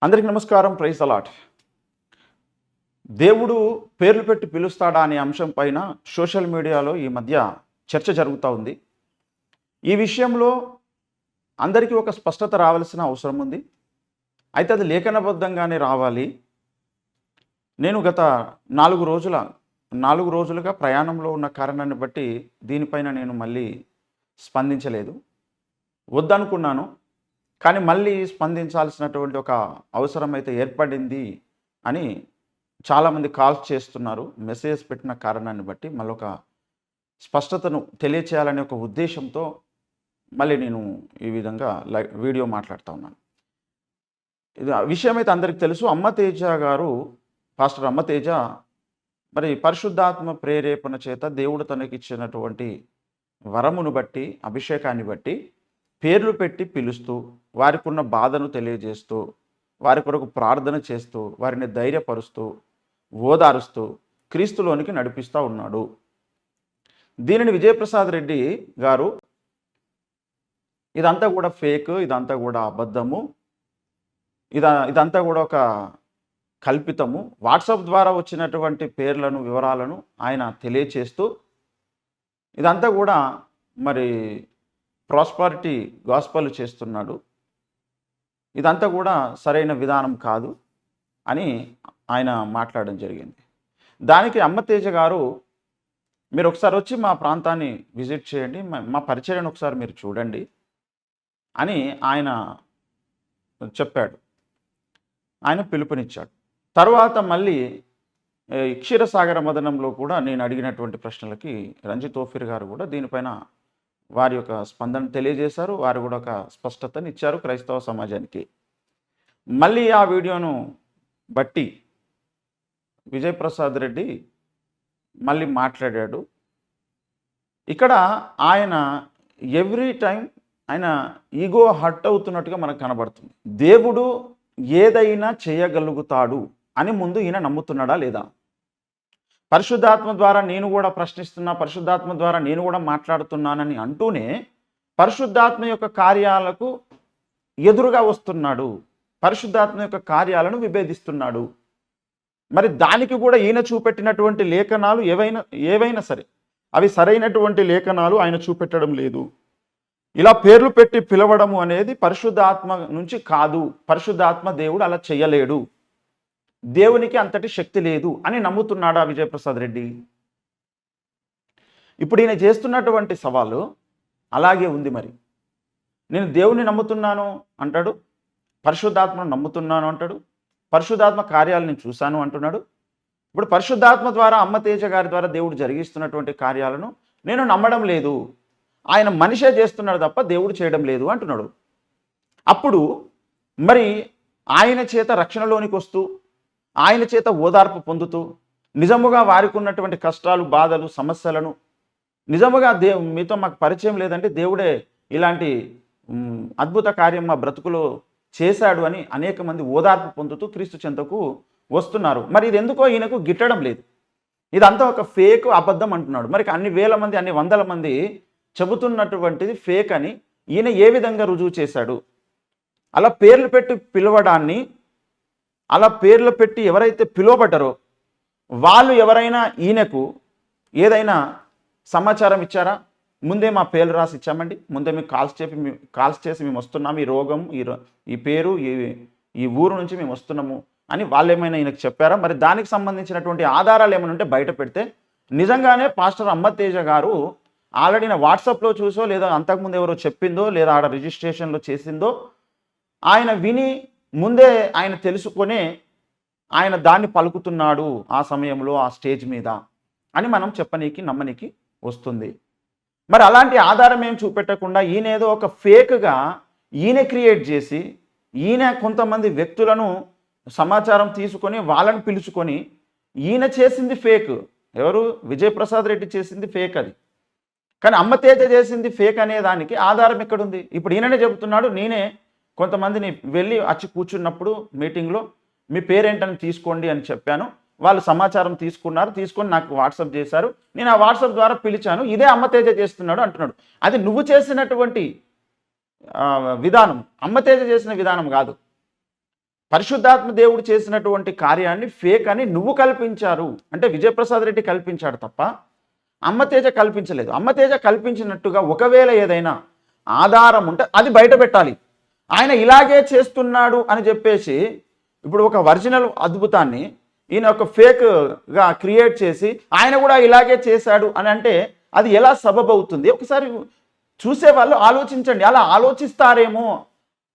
అందరికీ నమస్కారం. ప్రైజ్ అలాట్. దేవుడు పేర్లు పెట్టి పిలుస్తాడా అనే అంశం పైన సోషల్ మీడియాలో ఈ మధ్య చర్చ జరుగుతూ ఉంది. ఈ విషయంలో అందరికీ ఒక స్పష్టత రావాల్సిన అవసరం ఉంది. అయితే అది లేఖనబద్ధంగానే రావాలి. నేను గత 4 రోజులుగా ప్రయాణంలో ఉన్న కారణాన్ని బట్టి దీనిపైన నేను మళ్ళీ స్పందించలేదు. వద్దనుకున్నాను, కానీ మళ్ళీ స్పందించాల్సినటువంటి ఒక అవసరం అయితే ఏర్పడింది అని చాలామంది కాల్స్ చేస్తున్నారు. మెసేజ్ పెట్టిన కారణాన్ని బట్టి మళ్ళొక స్పష్టతను తెలియచేయాలనే ఒక ఉద్దేశంతో మళ్ళీ నేను ఈ విధంగా వీడియో మాట్లాడుతూ ఉన్నాను. ఇది విషయం అయితే అందరికీ తెలుసు. అమ్మతేజ గారు, పాస్టర్ అమ్మతేజ మరి పరిశుద్ధాత్మ ప్రేరేపణ చేత దేవుడు తనకిచ్చినటువంటి వరమును బట్టి, అభిషేకాన్ని బట్టి పేర్లు పెట్టి పిలుస్తూ, వారికి ఉన్న బాధను తెలియజేస్తూ, వారి కొరకు ప్రార్థన చేస్తూ, వారిని ధైర్యపరుస్తూ, ఓదారుస్తూ క్రీస్తులోనికి నడిపిస్తూ ఉన్నాడు. దీనిని విజయప్రసాద్ రెడ్డి గారు ఇదంతా కూడా ఫేక్, ఇదంతా కూడా అబద్ధము, ఇదంతా కూడా ఒక కల్పితము, వాట్సాప్ ద్వారా వచ్చినటువంటి పేర్లను, వివరాలను ఆయన తెలియచేస్తూ ఇదంతా కూడా మరి ప్రాస్పరిటీ గాస్పల్ చేస్తున్నాడు, ఇదంతా కూడా సరైన విధానం కాదు అని ఆయన మాట్లాడడం జరిగింది. దానికి అమ్మతేజ గారు, మీరు ఒకసారి వచ్చి మా ప్రాంతాన్ని విజిట్ చేయండి, మా పరిచర్యను ఒకసారి మీరు చూడండి అని ఆయన చెప్పాడు. ఆయన పిలుపునిచ్చాడు. తర్వాత మళ్ళీ క్షీరసాగర మదనంలో కూడా నేను అడిగినటువంటి ప్రశ్నలకి రంజిత్ ఓఫీర్ గారు కూడా దీనిపైన వారి యొక్క స్పందన తెలియజేశారు. వారు కూడా ఒక స్పష్టతని ఇచ్చారు క్రైస్తవ సమాజానికి. మళ్ళీ ఆ వీడియోను బట్టి విజయప్రసాద్ రెడ్డి మళ్ళీ మాట్లాడాడు. ఇక్కడ ఆయన ఎవ్రీ టైం ఆయన ఈగో హర్ట్ అవుతున్నట్టుగా మనకు కనబడుతుంది. దేవుడు ఏదైనా చేయగలుగుతాడు అని ముందు ఈయన నమ్ముతున్నాడా లేదా? పరిశుద్ధాత్మ ద్వారా నేను కూడా ప్రశ్నిస్తున్నా, పరిశుద్ధాత్మ ద్వారా నేను కూడా మాట్లాడుతున్నానని అంటూనే పరిశుద్ధాత్మ యొక్క కార్యాలకు ఎదురుగా వస్తున్నాడు, పరిశుద్ధాత్మ యొక్క కార్యాలను విభేదిస్తున్నాడు. మరి దానికి కూడా ఈయన చూపెట్టినటువంటి లేఖనాలు ఏవైనా సరే అవి సరైనటువంటి లేఖనాలు ఆయన చూపెట్టడం లేదు. ఇలా పేర్లు పెట్టి పిలవడము అనేది పరిశుద్ధాత్మ నుంచి కాదు, పరిశుద్ధాత్మ దేవుడు అలా చేయలేడు, దేవునికి అంతటి శక్తి లేదు అని నమ్ముతున్నాడా విజయప్రసాద్ రెడ్డి? ఇప్పుడు ఈయన చేస్తున్నటువంటి సవాలు అలాగే ఉంది. మరి నేను దేవుని నమ్ముతున్నాను అంటాడు, పరిశుద్ధాత్మను నమ్ముతున్నాను అంటాడు, పరిశుద్ధాత్మ కార్యాలు నేను చూశాను అంటున్నాడు. ఇప్పుడు పరిశుద్ధాత్మ ద్వారా అమ్మతేజ గారి ద్వారా దేవుడు జరిగిస్తున్నటువంటి కార్యాలను నేను నమ్మడం లేదు, ఆయన మనిషే చేస్తున్నాడు తప్ప దేవుడు చేయడం లేదు అంటున్నాడు. అప్పుడు మరి ఆయన చేత రక్షణలోనికి వస్తూ, ఆయన చేత ఓదార్పు పొందుతూ, నిజముగా వారికి ఉన్నటువంటి కష్టాలు, బాధలు, సమస్యలను నిజముగా మీతో మాకు పరిచయం లేదంటే దేవుడే ఇలాంటి అద్భుత కార్యం మా బ్రతుకులో చేశాడు అని అనేక మంది ఓదార్పు పొందుతూ క్రీస్తు చెంతకు వస్తున్నారు. మరి ఇది ఎందుకో ఈయనకు గిట్టడం లేదు. ఇదంతా ఒక ఫేక్, అబద్ధం అంటున్నాడు. మరి అన్ని వేల మంది, అన్ని వందల మంది చెబుతున్నటువంటిది ఫేక్ అని ఈయన ఏ విధంగా రుజువు చేశాడు? అలా పేర్లు పెట్టి పిలవడాన్ని, అలా పేర్లు పెట్టి ఎవరైతే పిలువబడ్డారో వాళ్ళు ఎవరైనా ఈయనకు ఏదైనా సమాచారం ఇచ్చారా? ముందే మా పేర్లు రాసి ఇచ్చామండి, ముందే మీకు కాల్స్ చేసి మేము వస్తున్నాము, ఈ రోగం, ఈ పేరు, ఈ ఊరు నుంచి మేము వస్తున్నాము అని వాళ్ళు ఏమైనా ఈయనకు చెప్పారా? మరి దానికి సంబంధించినటువంటి ఆధారాలు ఏమైనా ఉంటే బయట పెడితే నిజంగానే పాస్టర్ అమ్మతేజ గారు ఆల్రెడీ నా వాట్సాప్లో చూసో, లేదా అంతకుముందు ఎవరో చెప్పిందో, లేదా ఆడ రిజిస్ట్రేషన్లో చేసిందో ఆయన విని ముందే ఆయన తెలుసుకొనే ఆయన దాన్ని పలుకుతున్నాడు ఆ సమయంలో, ఆ స్టేజ్ మీద అని మనం చెప్పనీకి, నమ్మనీకి వస్తుంది. మరి అలాంటి ఆధారం ఏం చూపెట్టకుండా ఈయన ఏదో ఒక ఫేక్గా ఈయన క్రియేట్ చేసి, ఈయన కొంతమంది వ్యక్తులను సమాచారం తీసుకొని వాళ్ళని పిలుచుకొని ఈయన చేసింది ఫేక్. ఎవరు? విజయప్రసాద్ రెడ్డి చేసింది ఫేక్ అది. కానీ అమ్మతేజ చేసింది ఫేక్ అనే దానికి ఆధారం ఎక్కడుంది? ఇప్పుడు ఈయననే చెబుతున్నాడు, నేనే కొంతమందిని వెళ్ళి వచ్చి కూర్చున్నప్పుడు మీటింగ్లో మీ పేరేంటని తీసుకోండి అని చెప్పాను, వాళ్ళు సమాచారం తీసుకొని నాకు వాట్సాప్ చేశారు, నేను ఆ వాట్సాప్ ద్వారా పిలిచాను, ఇదే అమ్మతేజ చేస్తున్నాడు అంటున్నాడు. అది నువ్వు చేసినటువంటి విధానం, అమ్మతేజ చేసిన విధానం కాదు. పరిశుద్ధాత్మ దేవుడు చేసినటువంటి కార్యాన్ని ఫేక్ అని నువ్వు కల్పించారు అంటే విజయప్రసాద్ రెడ్డి కల్పించాడు తప్ప అమ్మతేజ కల్పించలేదు. అమ్మతేజ కల్పించినట్టుగా ఒకవేళ ఏదైనా ఆధారం ఉంటే అది బయట పెట్టాలి. ఆయన ఇలాగే చేస్తున్నాడు అని చెప్పేసి ఇప్పుడు ఒక ఒరిజినల్ అద్భుతాన్ని ఈయన ఒక ఫేక్గా క్రియేట్ చేసి ఆయన కూడా ఇలాగే చేశాడు అని అంటే అది ఎలా సబబు అవుతుంది? ఒకసారి చూసేవాళ్ళు ఆలోచించండి. అలా ఆలోచిస్తారేమో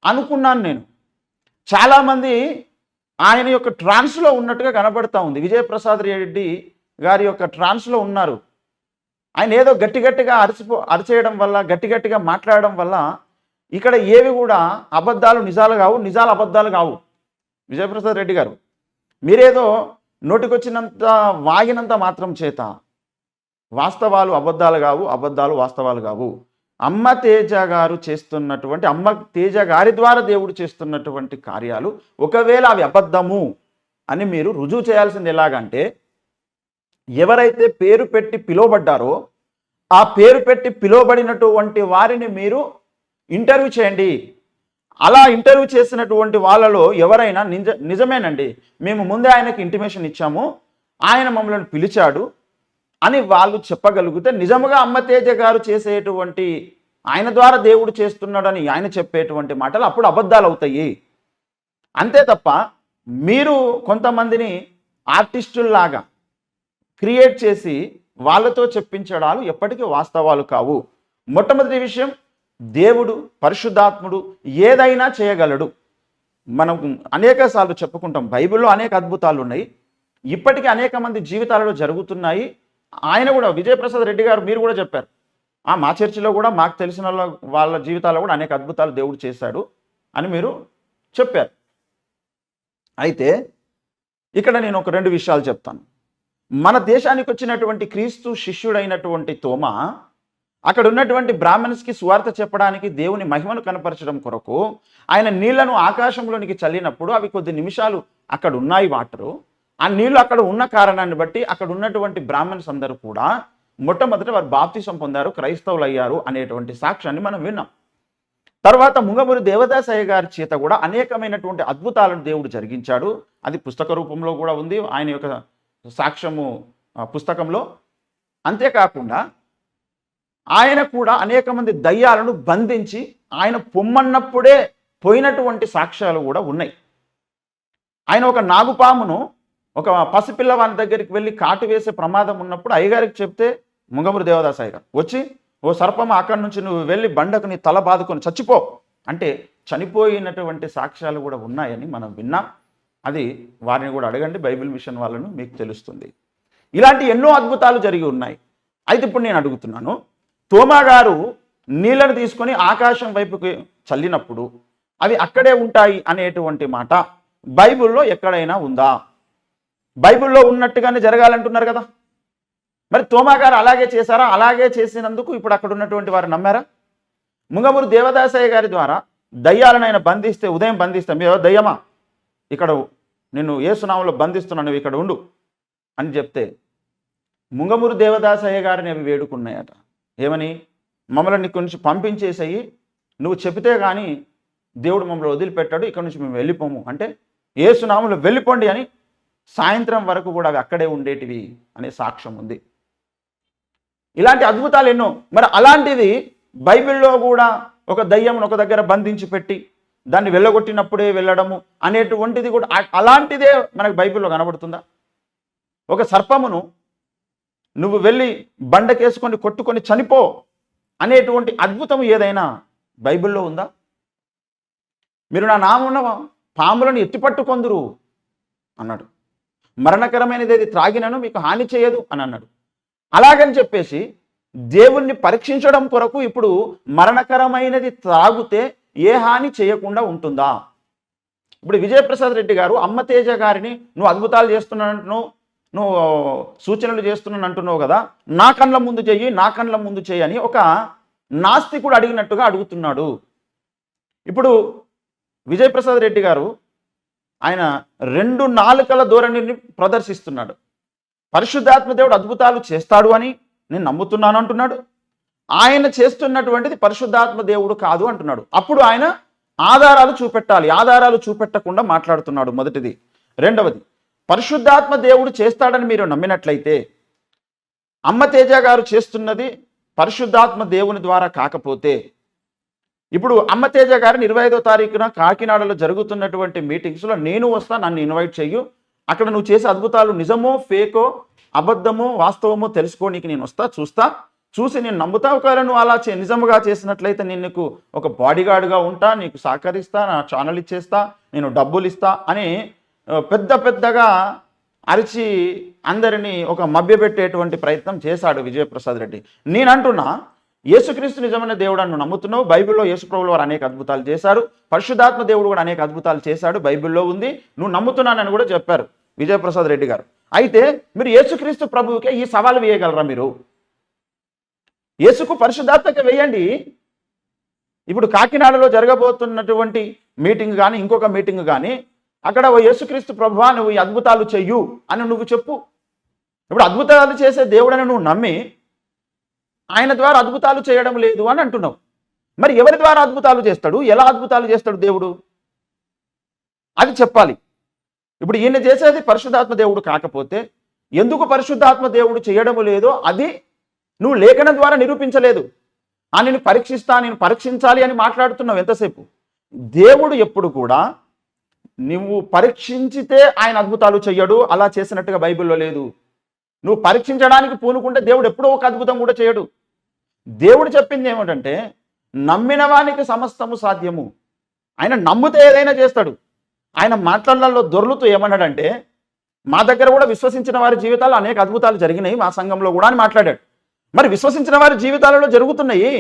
అనుకున్నాను నేను. చాలామంది ఆయన యొక్క ట్రాన్స్లో ఉన్నట్టుగా కనబడతా ఉంది. విజయప్రసాద్ రెడ్డి గారి యొక్క ట్రాన్స్లో ఉన్నారు. ఆయన ఏదో గట్టిగా అరిచేయడం వల్ల గట్టిగా మాట్లాడడం వల్ల ఇక్కడ ఏవి కూడా అబద్ధాలు నిజాలు కావు, నిజాలు అబద్ధాలు కావు. విజయప్రసాద్ రెడ్డి గారు మీరేదో నోటికొచ్చినంత వాగినంత మాత్రం చేత వాస్తవాలు అబద్ధాలు కావు, అబద్ధాలు వాస్తవాలు కావు. అమ్మ తేజ గారు చేస్తున్నటువంటి అమ్మ తేజ గారి ద్వారా దేవుడు చేస్తున్నటువంటి కార్యాలు ఒకవేళ అవి అబద్ధము అని మీరు రుజువు చేయాల్సింది ఎలాగంటే ఎవరైతే పేరు పెట్టి పిలువబడ్డారో ఆ పేరు పెట్టి పిలువబడినటువంటి వారిని మీరు ఇంటర్వ్యూ చేయండి. అలా ఇంటర్వ్యూ చేసినటువంటి వాళ్ళలో ఎవరైనా నిజమేనండి మేము ముందే ఆయనకి ఇంటిమేషన్ ఇచ్చాము, ఆయన మమ్మల్ని పిలిచాడు అని వాళ్ళు చెప్పగలిగితే నిజముగా అమ్మతేజ గారు చేసేటువంటి ఆయన ద్వారా దేవుడు చేస్తున్నాడని ఆయన చెప్పేటువంటి మాటలు అప్పుడు అబద్ధాలు అవుతాయి. అంతే తప్ప మీరు కొంతమందిని ఆర్టిస్టుల్లాగా క్రియేట్ చేసి వాళ్ళతో చెప్పించడాలు ఎప్పటికీ వాస్తవాలు కావు. మొట్టమొదటి విషయం, దేవుడు పరిశుద్ధాత్ముడు ఏదైనా చేయగలడు. మనం అనేక సార్లు చెప్పుకుంటాం, బైబిల్లో అనేక అద్భుతాలు ఉన్నాయి, ఇప్పటికీ అనేక మంది జీవితాలలో జరుగుతున్నాయి. ఆయన కూడా విజయప్రసాద్ రెడ్డి గారు మీరు కూడా చెప్పారు, మా చర్చిలో కూడా మాకు తెలిసిన వాళ్ళ జీవితాల్లో కూడా అనేక అద్భుతాలు దేవుడు చేశాడు అని మీరు చెప్పారు. అయితే ఇక్కడ నేను ఒక 2 విషయాలు చెప్తాను. మన దేశానికి వచ్చినటువంటి క్రీస్తు శిష్యుడైనటువంటి తోమా అక్కడ ఉన్నటువంటి బ్రాహ్మణ్స్కి సువార్త చెప్పడానికి దేవుని మహిమను కనపరచడం కొరకు ఆయన నీళ్లను ఆకాశంలోనికి చల్లినప్పుడు అవి కొద్ది నిమిషాలు అక్కడ ఉన్నాయి వాటరు. ఆ నీళ్లు అక్కడ ఉన్న కారణాన్ని బట్టి అక్కడ ఉన్నటువంటి బ్రాహ్మణ్స్ అందరూ కూడా మొట్టమొదట వారు బాప్తిసం పొందారు, క్రైస్తవులు అయ్యారు అనేటువంటి సాక్ష్యాన్ని మనం విన్నాం. తర్వాత ముంగమూరి దేవదాసయ్య గారి చేత కూడా అనేకమైనటువంటి అద్భుతాలను దేవుడు జరిగించాడు. అది పుస్తక రూపంలో కూడా ఉంది ఆయన యొక్క సాక్ష్యము పుస్తకంలో. అంతేకాకుండా ఆయన కూడా అనేక మంది దయ్యాలను బంధించి ఆయన పొమ్మన్నప్పుడే పోయినటువంటి సాక్ష్యాలు కూడా ఉన్నాయి. ఆయన ఒక నాగుపామును ఒక పసిపిల్లవాని దగ్గరికి వెళ్ళి కాటు వేసే ప్రమాదం ఉన్నప్పుడు అయ్యగారికి చెప్తే ముంగమూరి దేవదాసయ్య గారు వచ్చి, ఓ సర్పమ అక్కడి నుంచి నువ్వు వెళ్ళి బండకు నీ తల బాదుకొని చచ్చిపో అంటే చనిపోయినటువంటి సాక్ష్యాలు కూడా ఉన్నాయని మనం విన్నాం. అది వారిని కూడా అడగండి, బైబిల్ మిషన్ వాళ్ళను, మీకు తెలుస్తుంది. ఇలాంటి ఎన్నో అద్భుతాలు జరిగి ఉన్నాయి. అయితే ఇప్పుడు నేను అడుగుతున్నాను, తోమా గారు నీళ్ళను తీసుకొని ఆకాశం వైపుకి చల్లినప్పుడు అవి అక్కడే ఉంటాయి అనేటువంటి మాట బైబిల్లో ఎక్కడైనా ఉందా? బైబిల్లో ఉన్నట్టుగానే జరగాలంటున్నారు కదా. మరి తోమా గారు అలాగే చేశారా? అలాగే చేసినందుకు ఇప్పుడు అక్కడ ఉన్నటువంటి వారు నమ్మారా? ముంగమూరి దేవదాసయ్య గారి ద్వారా దయ్యాలను ఆయన బంధిస్తే, ఉదయం బంధిస్తే, మీరు దయ్యమా ఇక్కడ నిన్ను యేసునామంలో బంధిస్తున్నాను, ఇక్కడ ఉండు అని చెప్తే ముంగమూరి దేవదాసయ్య గారిని అవి వేడుకున్నాయట. ఏమని? మమ్మల్ని ఇక్కడి నుంచి పంపించేసేయి, నువ్వు చెబితే కానీ దేవుడు మమ్మల్ని వదిలిపెట్టాడు, ఇక్కడ నుంచి మేము వెళ్ళిపోము అంటే యేసునామంలో వెళ్ళిపోండి అని సాయంత్రం వరకు కూడా అవి అక్కడే ఉండేటివి అనే సాక్ష్యం ఉంది. ఇలాంటి అద్భుతాలు ఎన్నో. మరి అలాంటిది బైబిల్లో కూడా ఒక దయ్యంను ఒక దగ్గర బంధించి పెట్టి దాన్ని వెళ్ళగొట్టినప్పుడే వెళ్ళడము అనేటువంటిది కూడా అలాంటిదే మనకు బైబిల్లో కనబడుతుందా? ఒక సర్పమును నువ్వు వెళ్ళి బండకేసుకొని కొట్టుకొని చనిపో అనేటువంటి అద్భుతం ఏదైనా బైబిల్లో ఉందా? మీరు నా నామమున పాములను ఎత్తిపట్టుకొందురు అన్నాడు. మరణకరమైనది ఏది త్రాగినను మీకు హాని చేయదు అని అన్నాడు. అలాగని చెప్పేసి దేవుణ్ణి పరీక్షించడం కొరకు ఇప్పుడు మరణకరమైనది త్రాగితే ఏ హాని చేయకుండా ఉంటుందా? ఇప్పుడు విజయప్రసాద్ రెడ్డి గారు అమ్మతేజ గారిని నువ్వు అద్భుతాలు చేస్తున్నానంటున్నావు, నువ్వు సూచనలు చేస్తున్నాను అంటున్నావు కదా, నా కళ్ళ ముందు చెయ్యి, నా కళ్ళ ముందు చెయ్యి అని ఒక నాస్తికుడు అడిగినట్టుగా అడుగుతున్నాడు. ఇప్పుడు విజయప్రసాద్ రెడ్డి గారు ఆయన 2 నాలుకల ధోరణిని ప్రదర్శిస్తున్నాడు. పరిశుద్ధాత్మ దేవుడు అద్భుతాలు చేస్తాడు అని నేను నమ్ముతున్నాను అంటున్నాడు. ఆయన చేస్తున్నటువంటిది పరిశుద్ధాత్మ దేవుడు కాదు అంటున్నాడు. అప్పుడు ఆయన ఆధారాలు చూపెట్టాలి. ఆధారాలు చూపెట్టకుండా మాట్లాడుతున్నాడు. మొదటిది. రెండవది, పరిశుద్ధాత్మ దేవుడు చేస్తాడని మీరు నమ్మినట్లయితే అమ్మ తేజ గారు చేస్తున్నది పరిశుద్ధాత్మ దేవుని ద్వారా కాకపోతే, ఇప్పుడు అమ్మ తేజ గారిని 25వ తారీఖున కాకినాడలో జరుగుతున్నటువంటి మీటింగ్స్లో నేను వస్తా, నన్ను ఇన్వైట్ చెయ్యు, అక్కడ నువ్వు చేసే అద్భుతాలు నిజమో ఫేకో అబద్ధమో వాస్తవమో తెలుసుకోనికి నేను వస్తా, చూసి నేను నమ్ముతా. ఒకవేళ నువ్వు అలా నిజముగా చేసినట్లయితే నేను నీకు ఒక బాడీగార్డ్గా ఉంటా, నీకు సహకరిస్తా, నా ఛానల్ ఇచ్చేస్తా, నేను డబ్బులు ఇస్తా అని పెద్దగా అరిచి అందరినీ ఒక మభ్యపెట్టేటువంటి ప్రయత్నం చేశాడు విజయప్రసాద్ రెడ్డి. నేనంటున్నా, యేసుక్రీస్తు నిజమైన దేవుడు అని నమ్ముతున్నావు. బైబిల్లో యేసుప్రభులు వారు అనేక అద్భుతాలు చేశారు, పరిశుద్ధాత్మ దేవుడు కూడా అనేక అద్భుతాలు చేశాడు, బైబిల్లో ఉంది, నువ్వు నమ్ముతున్నానని కూడా చెప్పారు విజయప్రసాద్ రెడ్డి గారు. అయితే మీరు యేసుక్రీస్తు ప్రభువుకే ఈ సవాలు వేయగలరా? మీరు యేసుకు పరిశుద్ధాత్మక వేయండి. ఇప్పుడు కాకినాడలో జరగబోతున్నటువంటి మీటింగ్ కానీ ఇంకొక మీటింగ్ కానీ అక్కడ ఓ యేసుక్రీస్తు ప్రభువా నువ్వు ఈ అద్భుతాలు చెయ్యు అని నువ్వు చెప్పు. ఇప్పుడు అద్భుతాలు చేసే దేవుడని నువ్వు నమ్మి ఆయన ద్వారా అద్భుతాలు చేయడం లేదు అని అంటున్నావు. మరి ఎవరి ద్వారా అద్భుతాలు చేస్తాడు, ఎలా అద్భుతాలు చేస్తాడు దేవుడు, అది చెప్పాలి. ఇప్పుడు ఈయన చేసేది పరిశుద్ధాత్మ దేవుడు కాకపోతే ఎందుకు పరిశుద్ధాత్మ దేవుడు చేయడము లేదో అది నువ్వు లేఖనం ద్వారా నిరూపించలేదు. నేను పరీక్షించాలి అని మాట్లాడుతున్నావు ఎంతసేపు. దేవుడు ఎప్పుడు కూడా నువ్వు పరీక్షించితే ఆయన అద్భుతాలు చెయ్యడు, అలా చేసినట్టుగా బైబిల్లో లేదు. నువ్వు పరీక్షించడానికి పూనుకుంటే దేవుడు ఎప్పుడో ఒక అద్భుతం కూడా చేయడు. దేవుడు చెప్పింది ఏమిటంటే నమ్మిన వానికి సమస్తము సాధ్యము. ఆయన నమ్మితే ఏదైనా చేస్తాడు. ఆయన మాటలలో దొర్లుతూ ఏమన్నాడంటే మా దగ్గర కూడా విశ్వసించిన వారి జీవితాల్లో అనేక అద్భుతాలు జరిగినాయి, మా సంఘంలో కూడా అని మాట్లాడాడు. మరి విశ్వసించిన వారి జీవితాలలో జరుగుతున్నాయి,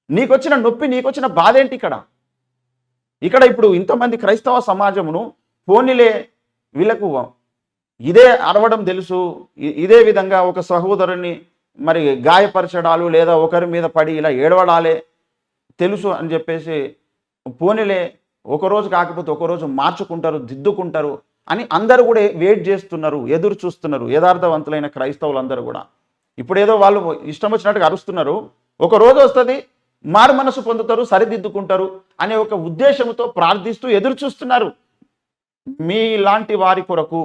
నీకొచ్చిన నొప్పి, నీకొచ్చిన బాధ ఏంటి? ఇక్కడ ఇప్పుడు ఇంతమంది క్రైస్తవ సమాజమును పోనీలే, వీళ్ళకు ఇదే అరవడం తెలుసు, ఇదే విధంగా ఒక సహోదరుని మరి గాయపరచడాలు లేదా ఒకరి మీద పడి ఇలా ఏడవడాలే తెలుసు అని చెప్పేసి పోనీలే, ఒకరోజు కాకపోతే ఒకరోజు మార్చుకుంటారు, దిద్దుకుంటారు అని అందరూ కూడా వెయిట్ చేస్తున్నారు, ఎదురు చూస్తున్నారు. యథార్థవంతులైన క్రైస్తవులందరూ కూడా ఇప్పుడేదో వాళ్ళు ఇష్టం వచ్చినట్టుగా అరుస్తున్నారు. ఒక రోజు వస్తుంది, మారు మనసు పొందుతారు, సరిదిద్దుకుంటారు అనే ఒక ఉద్దేశంతో ప్రార్థిస్తూ ఎదురు చూస్తున్నారు. మీలాంటి వారి కొరకు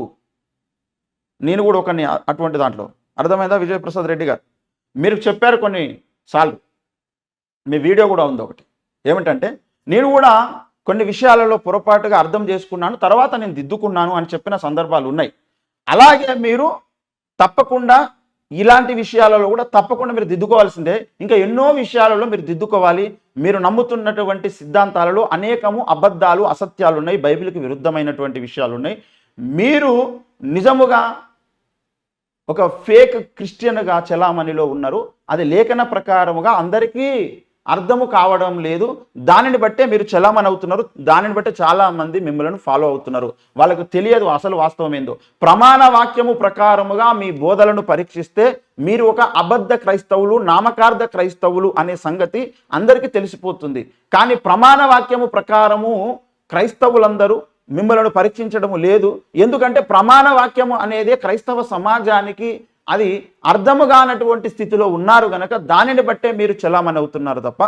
నేను కూడా ఒకరిని అటువంటి దాంట్లో. అర్థమైందా విజయప్రసాద్ రెడ్డి గారు? మీరు చెప్పారు కొన్నిసార్లు, మీ వీడియో కూడా ఉంది ఒకటి, ఏమిటంటే నేను కూడా కొన్ని విషయాలలో పొరపాటుగా అర్థం చేసుకున్నాను, తర్వాత నేను దిద్దుకున్నాను అని చెప్పిన సందర్భాలు ఉన్నాయి. అలాగే మీరు తప్పకుండా ఇలాంటి విషయాలలో కూడా తప్పకుండా మీరు దిద్దుకోవాల్సిందే. ఇంకా ఎన్నో విషయాలలో మీరు దిద్దుకోవాలి. మీరు నమ్ముతున్నటువంటి సిద్ధాంతాలలో అనేకము అబద్ధాలు, అసత్యాలు ఉన్నాయి, బైబిల్కి విరుద్ధమైనటువంటి విషయాలు ఉన్నాయి. మీరు నిజముగా ఒక ఫేక్ క్రిస్టియన్గా చలామణిలో ఉన్నారు. అది లేఖన ప్రకారముగా అందరికీ అర్థము కావడం లేదు. దానిని బట్టే మీరు చలామణి అవుతున్నారు, దానిని బట్టే చాలామంది మిమ్మల్ని ఫాలో అవుతున్నారు. వాళ్ళకు తెలియదు అసలు వాస్తవం ఏందో. ప్రమాణ వాక్యము ప్రకారముగా మీ బోధలను పరీక్షిస్తే మీరు ఒక అబద్ధ క్రైస్తవులు, నామకార్థ క్రైస్తవులు అనే సంగతి అందరికీ తెలిసిపోతుంది. కానీ ప్రమాణ వాక్యము ప్రకారము క్రైస్తవులందరూ మిమ్మల్ని పరీక్షించడము లేదు. ఎందుకంటే ప్రమాణ వాక్యము అనేది క్రైస్తవ సమాజానికి అది అర్థము కానటువంటి స్థితిలో ఉన్నారు గనక దానిని బట్టే మీరు చలామణి అవుతున్నారు తప్ప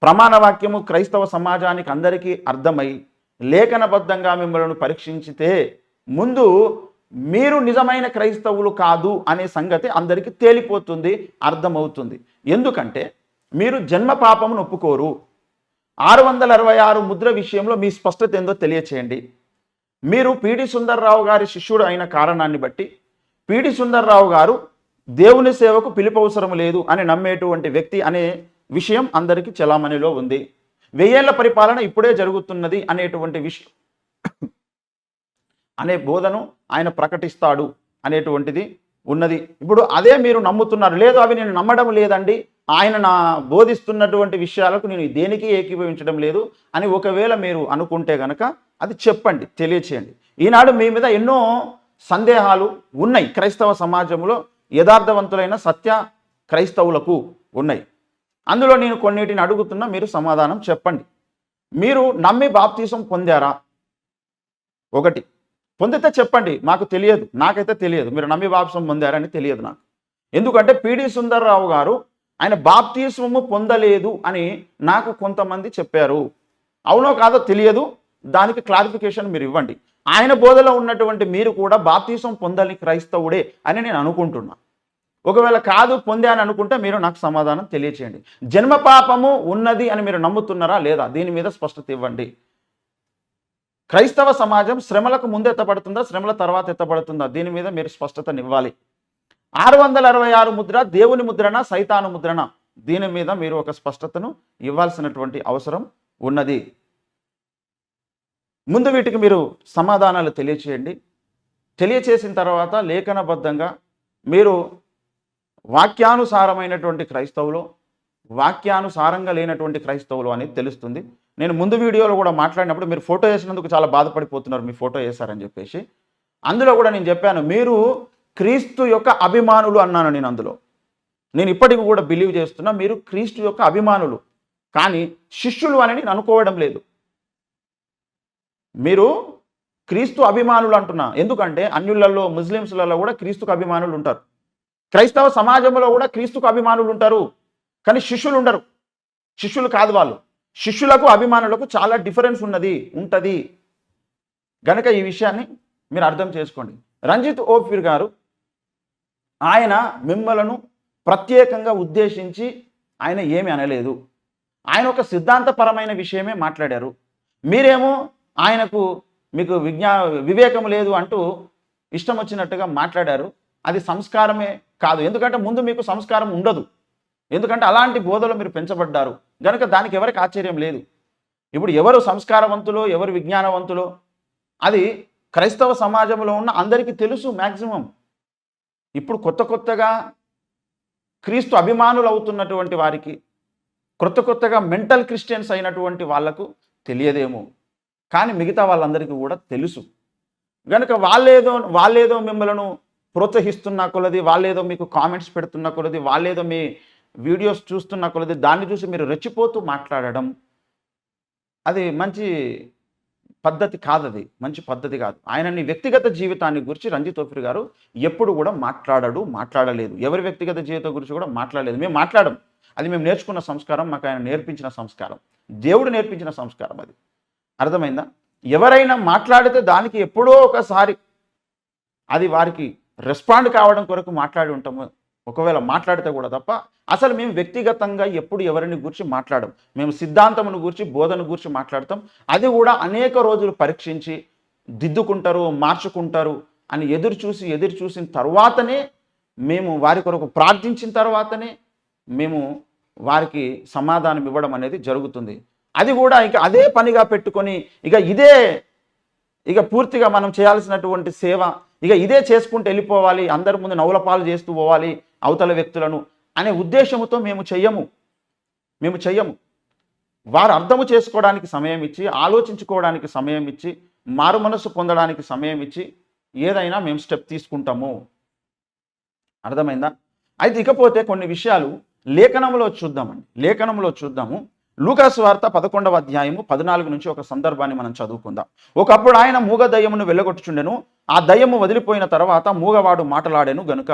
ప్రమాణ వాక్యము క్రైస్తవ సమాజానికి అందరికీ అర్థమై లేఖనబద్ధంగా మిమ్మల్ని పరీక్షించితే ముందు మీరు నిజమైన క్రైస్తవులు కాదు అనే సంగతి అందరికీ తేలిపోతుంది, అర్థమవుతుంది. ఎందుకంటే మీరు జన్మ పాపమును ఒప్పుకోరు. 666 ముద్ర విషయంలో మీ స్పష్టత ఏందో తెలియచేయండి. మీరు పిడి సుందర్రావు గారి శిష్యుడు అయిన కారణాన్ని బట్టి పిడి సుందర్రావు గారు దేవుని సేవకు పిలుపు అవసరం లేదు అని నమ్మేటువంటి వ్యక్తి అనే విషయం అందరికీ చలామణిలో ఉంది. 1000 ఏళ్ల పరిపాలన ఇప్పుడే జరుగుతున్నది అనేటువంటి విషయం అనే బోధను ఆయన ప్రకటిస్తాడు అనేటువంటిది ఉన్నది. ఇప్పుడు అదే మీరు నమ్ముతున్నారు. లేదు, అవి నేను నమ్మడం లేదండి, ఆయన నా బోధిస్తున్నటువంటి విషయాలకు నేను దేనికి ఏకీభవించడం లేదు అని ఒకవేళ మీరు అనుకుంటే గనక అది చెప్పండి, తెలియచేయండి. ఈనాడు మీ మీద ఎన్నో సందేహాలు ఉన్నాయి. క్రైస్తవ సమాజంలో యథార్థవంతులైన సత్య క్రైస్తవులకు ఉన్నాయి. అందులో నేను కొన్నిటిని అడుగుతున్నా, మీరు సమాధానం చెప్పండి. మీరు నమ్మి బాప్తీసం పొందారా? ఒకటి పొందితే చెప్పండి, మాకు తెలియదు, నాకైతే తెలియదు మీరు నమ్మి బాప్తీసం పొందారని తెలియదు నాకు. ఎందుకంటే పిడి సుందర్రావు గారు ఆయన బాప్తీసము పొందలేదు అని నాకు కొంతమంది చెప్పారు. అవునో కాదో తెలియదు, దానికి క్లారిఫికేషన్ మీరు ఇవ్వండి. ఆయన బోధలో ఉన్నటువంటి మీరు కూడా బాప్తీసం పొందని క్రైస్తవుడే అని నేను అనుకుంటున్నా. ఒకవేళ కాదు పొందాను అనుకుంటే మీరు నాకు సమాధానం తెలియచేయండి. జన్మ పాపము ఉన్నది అని మీరు నమ్ముతున్నారా లేదా? దీని మీద స్పష్టత ఇవ్వండి. క్రైస్తవ సమాజం శ్రమలకు ముందు ఎత్తబడుతుందా, శ్రమల తర్వాత ఎత్తబడుతుందా? దీని మీద మీరు స్పష్టతనివ్వాలి. 666 ముద్ర దేవుని ముద్రన, సైతాను ముద్రన? దీని మీద మీరు ఒక స్పష్టతను ఇవ్వాల్సినటువంటి అవసరం ఉన్నది. ముందు వీటికి మీరు సమాధానాలు తెలియచేయండి. తెలియచేసిన తర్వాత లేఖనబద్ధంగా మీరు వాక్యానుసారమైనటువంటి క్రైస్తవులు, వాక్యానుసారంగా లేనటువంటి క్రైస్తవులు అనేది తెలుస్తుంది. నేను ముందు వీడియోలో కూడా మాట్లాడినప్పుడు మీరు ఫోటో వేసినందుకు చాలా బాధపడిపోతున్నారు, మీ ఫోటో వేశారని చెప్పేసి. అందులో కూడా నేను చెప్పాను, మీరు క్రీస్తు యొక్క అభిమానులు అన్నాను. నేను ఇప్పటికి కూడా బిలీవ్ చేస్తున్నా, మీరు క్రీస్తు యొక్క అభిమానులు, కానీ శిష్యులు అని నేను అనుకోవడం లేదు. మీరు క్రీస్తు అభిమానులు అంటున్నా. ఎందుకంటే అన్యులలో, ముస్లిమ్స్లలో కూడా క్రీస్తుకు అభిమానులు ఉంటారు. క్రైస్తవ సమాజంలో కూడా క్రీస్తుకు అభిమానులు ఉంటారు, కానీ శిష్యులు ఉండరు. శిష్యులు కాదు వాళ్ళు. శిష్యులకు అభిమానులకు చాలా డిఫరెన్స్ ఉంటుంది. గనక ఈ విషయాన్ని మీరు అర్థం చేసుకోండి. రంజిత్ ఓఫీర్ గారు ఆయన మిమ్మలను ప్రత్యేకంగా ఉద్దేశించి ఆయన ఏమి అనలేదు. ఆయన ఒక సిద్ధాంతపరమైన విషయమే మాట్లాడారు. మీరేమో ఆయనకు మీకు వివేకం లేదు అంటూ ఇష్టం వచ్చినట్టుగా మాట్లాడారు. అది సంస్కారమే కాదు. ఎందుకంటే ముందు మీకు సంస్కారం ఉండదు. ఎందుకంటే అలాంటి బోధలో మీరు పెంచబడ్డారు గనక దానికి ఎవరికి ఆశ్చర్యం లేదు. ఇప్పుడు ఎవరు సంస్కారవంతులో, ఎవరు విజ్ఞానవంతులో అది క్రైస్తవ సమాజంలో ఉన్న అందరికీ తెలుసు మ్యాక్సిమం. ఇప్పుడు కొత్తగా క్రీస్తు అభిమానులు అవుతున్నటువంటి వారికి, కొత్తగా మెంటల్ క్రిస్టియన్స్ అయినటువంటి వాళ్లకు తెలియదేమో, కానీ మిగతా వాళ్ళందరికీ కూడా తెలుసు. గనుక వాళ్ళేదో మిమ్మల్ని ప్రోత్సహిస్తున్న కొలది, వాళ్ళేదో మీకు కామెంట్స్ పెడుతున్న కొలది, వాళ్ళేదో మీ వీడియోస్ చూస్తున్న కొలది దాన్ని చూసి మీరు రెచ్చిపోతూ మాట్లాడడం అది మంచి పద్ధతి కాదు. అది మంచి పద్ధతి కాదు. ఆయనని వ్యక్తిగత జీవితాన్ని గురించి రంజిత్ ఓఫీర్ గారు ఎప్పుడు కూడా మాట్లాడలేదు. ఎవరి వ్యక్తిగత జీవితం గురించి కూడా మాట్లాడలేదు. మేము మాట్లాడడం, అది మేము నేర్చుకున్న సంస్కారం, మాకు ఆయన నేర్పించిన సంస్కారం, దేవుడు నేర్పించిన సంస్కారం. అది అర్థమైందా? ఎవరైనా మాట్లాడితే దానికి ఎప్పుడో ఒకసారి అది వారికి రెస్పాండ్ కావడం కొరకు మాట్లాడి ఉంటాము. ఒకవేళ మాట్లాడితే కూడా తప్ప అసలు మేము వ్యక్తిగతంగా ఎప్పుడు ఎవరిని గురించి మాట్లాడం. మేము సిద్ధాంతమును గురించి, బోధన గురించి మాట్లాడతాం. అది కూడా అనేక రోజులు పరీక్షించి దిద్దుకుంటారు, మార్చుకుంటారు అని ఎదురు చూసిన తర్వాతనే, మేము వారి కొరకు ప్రార్థించిన తర్వాతనే మేము వారికి సమాధానం ఇవ్వడం అనేది జరుగుతుంది. అది కూడా ఇక అదే పనిగా పెట్టుకొని ఇక పూర్తిగా మనం చేయాల్సినటువంటి సేవ ఇదే చేసుకుంటూ వెళ్ళిపోవాలి, అందరి ముందు నవ్వులపాలు చేస్తూ పోవాలి అవతల వ్యక్తులను అనే ఉద్దేశంతో మేము చెయ్యము. వారు అర్థము చేసుకోవడానికి సమయం ఇచ్చి, ఆలోచించుకోవడానికి సమయం ఇచ్చి, మారు మనస్సు పొందడానికి సమయం ఇచ్చి ఏదైనా మేము స్టెప్ తీసుకుంటాము. అర్థమైందా? అయితే ఇకపోతే కొన్ని విషయాలు లేఖనంలో చూద్దాము. లూకాసు వార్త 11వ అధ్యాయము 14 నుంచి ఒక సందర్భాన్ని మనం చదువుకుందాం. ఒకప్పుడు ఆయన మూగ దయ్యమును వెళ్ళగొట్టుచుండెను. ఆ దయ్యము వదిలిపోయిన తర్వాత మూగవాడు మాటలాడెను గనుక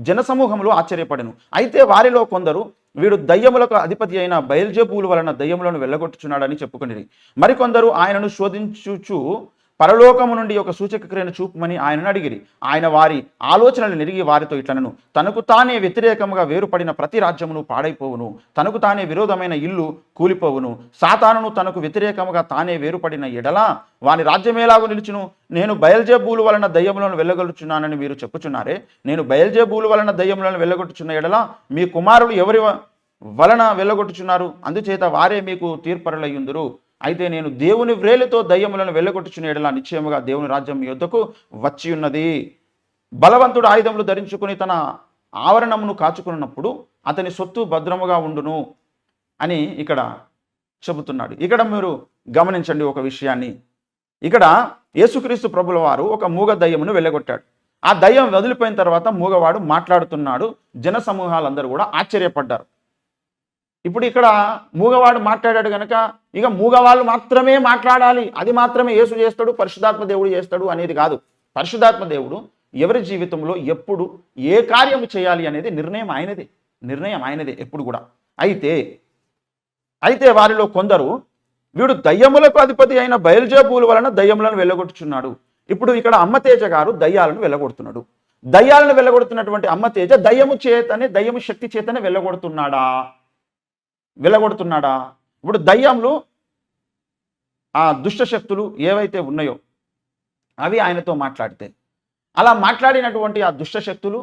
జనసమూహములు ఆశ్చర్యపడెను. అయితే వారిలో కొందరు, వీడు దయ్యములకు అధిపతి అయిన బయల్జెబూలు వలన దయ్యములను వెళ్ళగొట్టుచున్నాడని చెప్పుకొనిరి. మరికొందరు ఆయనను శోధించుచు పరలోకము నుండి ఒక సూచక క్రియను చూపమని ఆయనను అడిగిరి. ఆయన వారి ఆలోచనలు నెరిగి వారితో ఇట్లనెను, తనకు తానే వ్యతిరేకముగా వేరుపడిన ప్రతి రాజ్యమును పాడైపోవును, తనకు తానే విరోధమైన ఇల్లు కూలిపోవును. సాతానును తనకు వ్యతిరేకముగా తానే వేరుపడిన ఎడల వాని రాజ్యమేలాగు నిలుచును. నేను బయల్జెబూలు వలన దయ్యములను వెళ్ళగొట్టుచున్నానని మీరు చెప్పుచున్నారే, నేను బయల్జెబూలు వలన దయ్యములను వెళ్ళగొట్టుచున్న ఎడల మీ కుమారులు ఎవరి వలన వెళ్ళగొట్టుచున్నారు? అందుచేత వారే మీకు తీర్పరులయ్యుందురు. అయితే నేను దేవుని వ్రేలితో దయ్యములను వెళ్ళగొట్టుచున్న ఎడల నిశ్చయముగా దేవుని రాజ్యం మీ యొద్దకు వచ్చి ఉన్నది. బలవంతుడు ఆయుధములు ధరించుకుని తన ఆవరణమును కాచుకున్నప్పుడు అతని సొత్తు భద్రముగా ఉండును అని ఇక్కడ చెబుతున్నాడు. ఇక్కడ మీరు గమనించండి ఒక విషయాన్ని. ఇక్కడ యేసుక్రీస్తు ప్రభుల వారు ఒక మూగ దయ్యమును వెళ్ళగొట్టాడు. ఆ దయ్యం వదిలిపోయిన తర్వాత మూగవాడు మాట్లాడుతున్నాడు. జన సమూహాలందరూ కూడా ఆశ్చర్యపడ్డారు. ఇప్పుడు ఇక్కడ మూగవాడు మాట్లాడాడు కనుక ఇక మూగవాళ్ళు మాత్రమే మాట్లాడాలి, అది మాత్రమే యేసు చేస్తాడు, పరిశుద్ధాత్మ దేవుడు చేస్తాడు అనేది కాదు. పరిశుద్ధాత్మ దేవుడు ఎవరి జీవితంలో ఎప్పుడు ఏ కార్యము చేయాలి అనేది నిర్ణయం ఆయనదే ఎప్పుడు కూడా. అయితే వారిలో కొందరు వీడు దయ్యములకు అధిపతి అయిన బయల్జెబూలు వలన దయ్యములను వెళ్ళగొట్టుచున్నాడు. ఇప్పుడు ఇక్కడ అమ్మతేజ గారు దయ్యాలను వెళ్ళగొడుతున్నాడు. దయ్యాలను వెళ్ళగొడుతున్నటువంటి అమ్మతేజ దయ్యము శక్తి చేతనే వెళ్ళగొడుతున్నాడా? ఇప్పుడు దయ్యములు ఆ దుష్ట శక్తులు ఏవైతే ఉన్నాయో అవి ఆయనతో మాట్లాడితే, అలా మాట్లాడినటువంటి ఆ దుష్ట శక్తులు